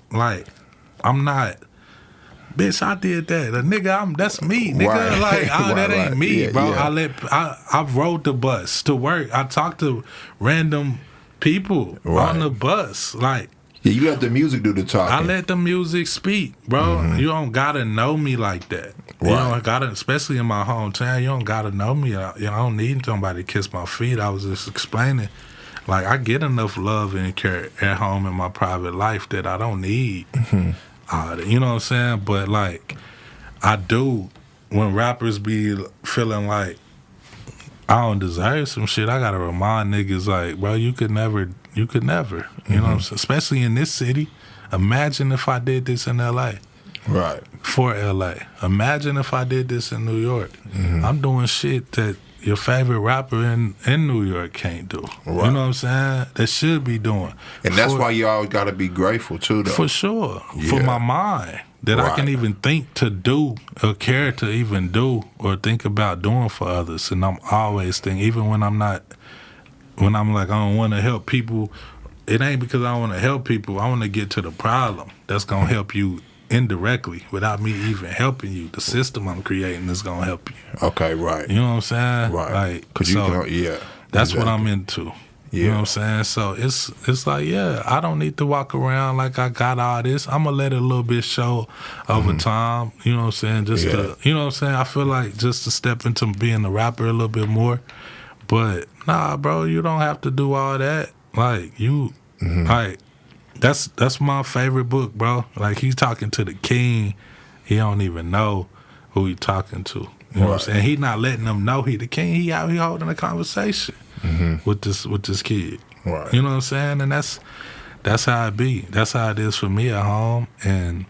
Bitch, I did that. A nigga, that's me, nigga. Like, that ain't me, bro. Yeah. I rode the bus to work. I talked to random people on the bus. Like, yeah, you let the music do the talking. I let the music speak, bro. Mm-hmm. You don't gotta know me like that. You don't gotta, especially in my hometown. You don't gotta know me. I don't need somebody to kiss my feet. I was just explaining. Like, I get enough love and care at home in my private life that I don't need. Mm-hmm. You know what I'm saying? But, like, I do. When rappers be feeling like I don't deserve some shit, I gotta remind niggas, like, bro, you could never. You know what I'm saying? Especially in this city. Imagine if I did this in L.A. Right. For L.A. Imagine if I did this in New York. Mm-hmm. I'm doing shit that your favorite rapper in New York can't do. Right. You know what I'm saying? That should be doing. And that's why you always got to be grateful, too, though. For sure. Yeah. For my mind. That I can even think to do or care to even do or think about doing for others. And I'm always thinking, even when I'm like, I don't want to help people, it ain't because I want to help people. I want to get to the problem that's going to help you indirectly without me even helping you. The system I'm creating is going to help you. Okay, right. You know what I'm saying? Right. Like, Cause that's what I'm into. Yeah. You know what I'm saying? So it's like, yeah, I don't need to walk around like I got all this. I'm going to let it a little bit show over time. You know what I'm saying? Just to, you know what I'm saying? I feel like just to step into being a rapper a little bit more. But nah, bro, you don't have to do all that. Like, like, that's my favorite book, bro. Like, he's talking to the king. He don't even know who he talking to. You know what I'm saying? He not letting them know he the king. He out here holding a conversation with this kid. Right. You know what I'm saying? And that's how it be. That's how it is for me at home. And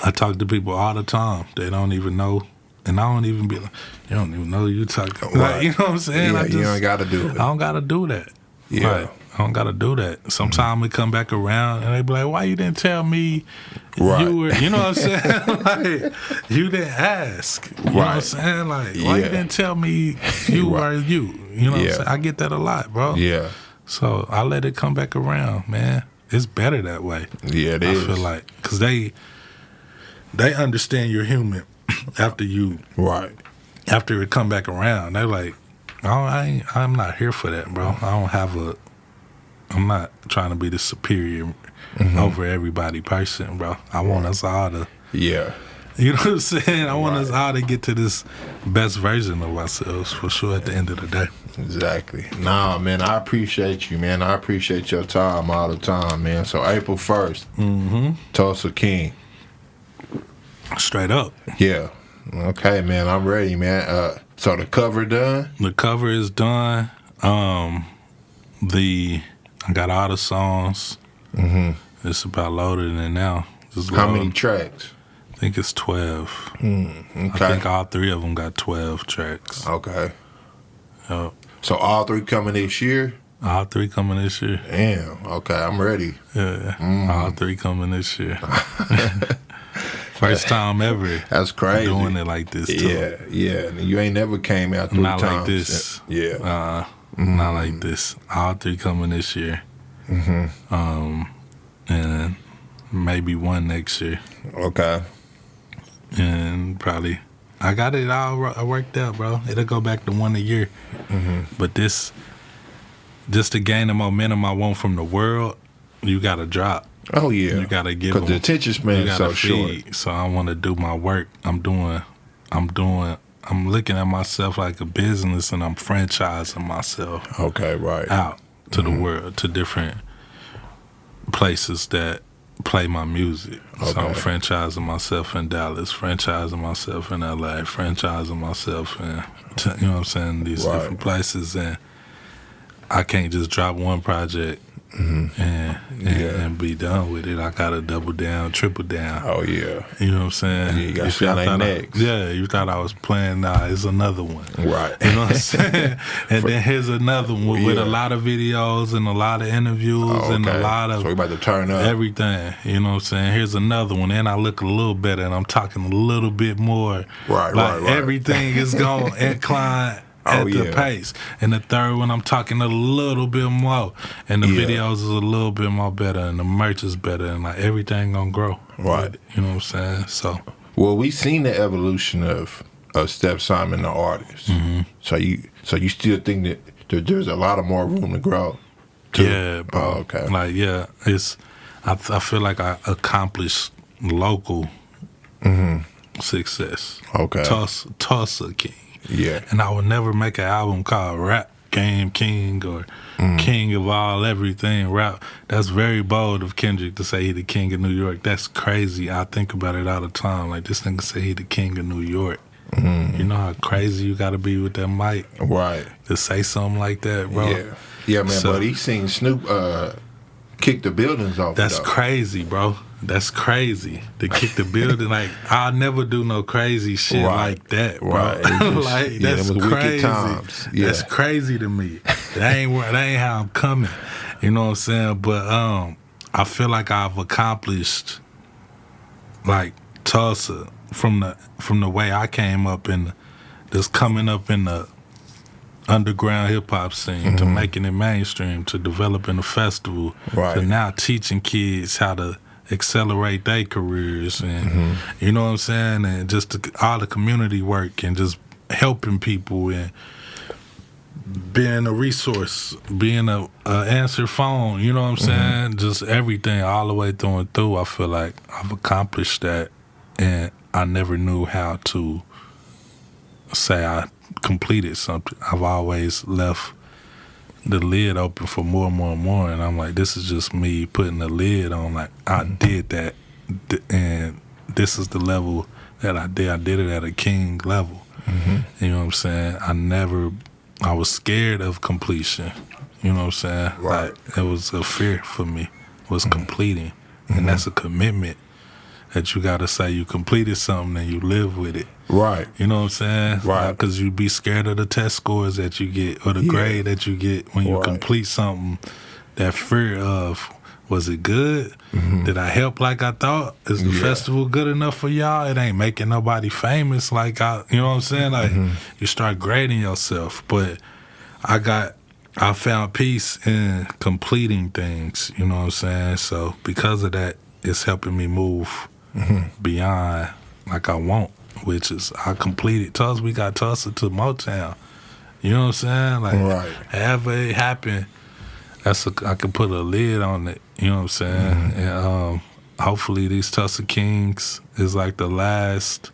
I talk to people all the time. They don't even know. And I don't even be like, you don't even know you talking. Like, you know what I'm saying? Yeah, you don't got to do it. I don't got to do that. Yeah. Like, I don't got to do that. Sometimes we come back around and they be like, why you didn't tell me you were, you know what I'm saying? Like, you didn't ask. You know what I'm saying? Like, why you didn't tell me you were you? You know what I'm saying? I get that a lot, bro. Yeah. So I let it come back around, man. It's better that way. Yeah, it is. I feel like, because they understand you're human. After after it come back around, they're like, I'm not here for that, bro. I'm not trying to be the superior over everybody person, bro. I want us all to, you know what I'm saying? I want us all to get to this best version of ourselves for sure at the end of the day. Exactly. Nah, man, I appreciate you, man. I appreciate your time all the time, man. So April 1st, Tulsa King. Straight up. Yeah. Okay, man. I'm ready, man. So the cover done? The cover is done. I got all the songs. It's about loaded in now. How many tracks? I think it's 12. Okay. I think all 3 of them got 12 tracks. Okay. Yep. So all 3 coming this year? All 3 coming this year. Damn. Okay, I'm ready. Yeah. All 3 coming this year. First time ever. That's crazy. Doing it like this, too. Yeah. You ain't never came out 3 times. Not like this. Yeah. Not like this. All 3 coming this year. And maybe 1 next year. Okay. And probably, I got it all worked out, bro. It'll go back to 1 a year. But this, just to gain the momentum I want from the world, you got to drop. Oh yeah, you gotta give because the attention span is so feed. short. So I want to do my work. I'm looking at myself like a business, and I'm franchising myself. Okay, right. Out to the world, to different places that play my music. Okay. So I'm franchising myself in Dallas, franchising myself in LA, franchising myself in, you know what I'm saying, these different places, and I can't just drop one project and be done with it. I gotta double down, triple down. Oh yeah. You know what I'm saying? Yeah, you gotta feel like next. You thought I was playing. Nah, it's another one. Right. You know what I'm saying? And then here's another one with a lot of videos and a lot of interviews and a lot of so we about to turn up everything. You know what I'm saying? Here's another one, and I look a little better, and I'm talking a little bit more. Right. Everything is gonna incline at the pace. And the third one, I'm talking a little bit more, and the videos is a little bit more better, and the merch is better, and like everything gonna grow. Right. You know what I'm saying? So. Well, we seen the evolution of Steph Simon, the artist. Mm-hmm. So you still think that there's a lot of more room to grow? Too? Yeah, bro. Oh, okay. Like, yeah, it's. I feel like I accomplished local success. Okay. Tulsa King. Yeah. And I would never make an album called Rap Game King or King of All Everything Rap. That's very bold of Kendrick to say he the king of New York. That's crazy. I think about it all the time. Like, this nigga say he the king of New York. You know how crazy you gotta be with that mic, right? To say something like that, bro. Yeah, man. So, but he seen Snoop kick the buildings off. That's crazy, bro. That's crazy to kick the building. Like, I'll never do no crazy shit like that, bro. Right. Like, that's crazy. Times. Yeah. That's crazy to me. That ain't how I'm coming. You know what I'm saying? But I feel like I've accomplished like Tulsa from the way I came up in just coming up in the underground hip hop scene to making it mainstream to developing a festival to now teaching kids how to accelerate their careers and you know what I'm saying, and just all the community work and just helping people and being a resource, being a answer phone, you know what I'm saying, just everything all the way through and through. I feel like I've accomplished that, and I never knew how to say I completed something. I've always left the lid open for more and more and more, and I'm like, this is just me putting the lid on, like, I did that, and this is the level that I did. I did it at a king level. You know what I'm saying? I was scared of completion. You know what I'm saying? Right. Like, it was a fear for me, was completing, and that's a commitment that you gotta say you completed something and you live with it. Right. You know what I'm saying? Right. Because you be scared of the test scores that you get or the grade that you get when you complete something. That fear of, was it good? Did I help like I thought? Is the festival good enough for y'all? It ain't making nobody famous like you know what I'm saying? Like, you start grading yourself. But I found peace in completing things, you know what I'm saying? So because of that, it's helping me move beyond like I want, which is I completed Tulsa. We got Tulsa to Motown. You know what I'm saying? Like, however it happened, I can put a lid on it. You know what I'm saying? And hopefully these Tulsa Kings is like the last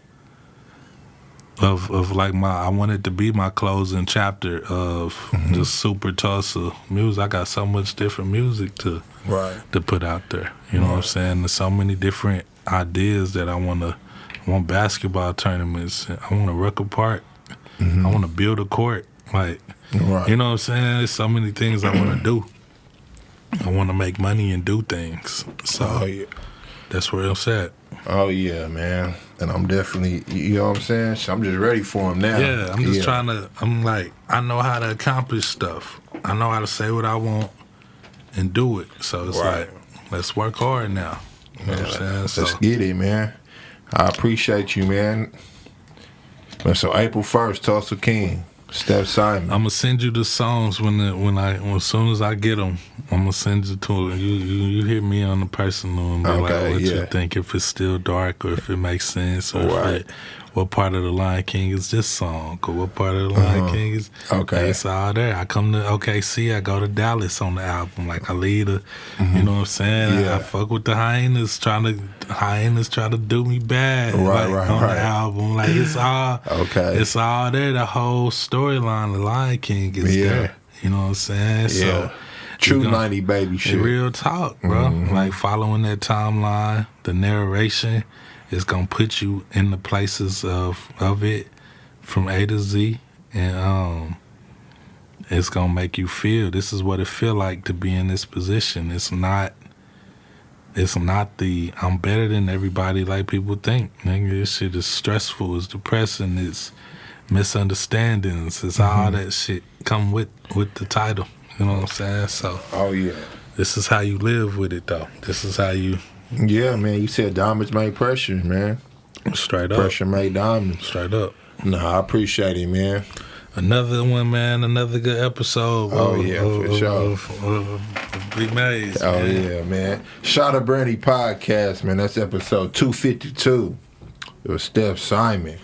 of like I want it to be my closing chapter of just super Tulsa music. I got so much different music to put out there. You know what I'm saying? There's so many different ideas that I want basketball tournaments. I want a record park. I want to build a court. Like, you know what I'm saying? There's so many things I want to do. I want to make money and do things. So that's where it's at. Oh, yeah, man. And I'm definitely, you know what I'm saying? So I'm just ready for him now. Yeah, I'm just I'm like, I know how to accomplish stuff. I know how to say what I want and do it. So it's like, let's work hard now. You know what I'm saying? Let's get it, man. I appreciate you, man. So April 1st, Tulsa King, Steph Simon. I'm gonna send you the songs as soon as I get them. I'm gonna send you to you. You hit me on the personal and be like, what you think? If it's still dark or if it makes sense, or what part of the Lion King is this song, or what part of the Lion King is it's all there. I come to OKC, I go to Dallas on the album. Like, I lead you know what I'm saying? I fuck with the hyenas try to do me bad on the album. Like, it's all it's all there. The whole storyline, the Lion King is there. You know what I'm saying? So true 90 baby shit. Real talk, bro. Like, following that timeline, the narration is gonna put you in the places of it from A to Z, and it's gonna make you feel this is what it feel like to be in this position. It's not It's not the I'm better than everybody like people think. Nigga, this shit is stressful, it's depressing, it's misunderstandings, it's all that shit come with the title. You know what I'm saying? So Oh yeah. this is how you live with it though. This is how you Yeah, man. You said diamonds made pressure, man. straight up. Pressure made diamonds. Straight up. Nah, I appreciate it, man. Another one, man. Another good episode. Oh, yeah, for sure. Of Big Maze. Oh man. yeah, man. Shot of Brandy podcast, man. That's episode 252. It was Steph Simon.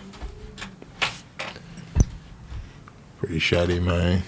Appreciate it, man.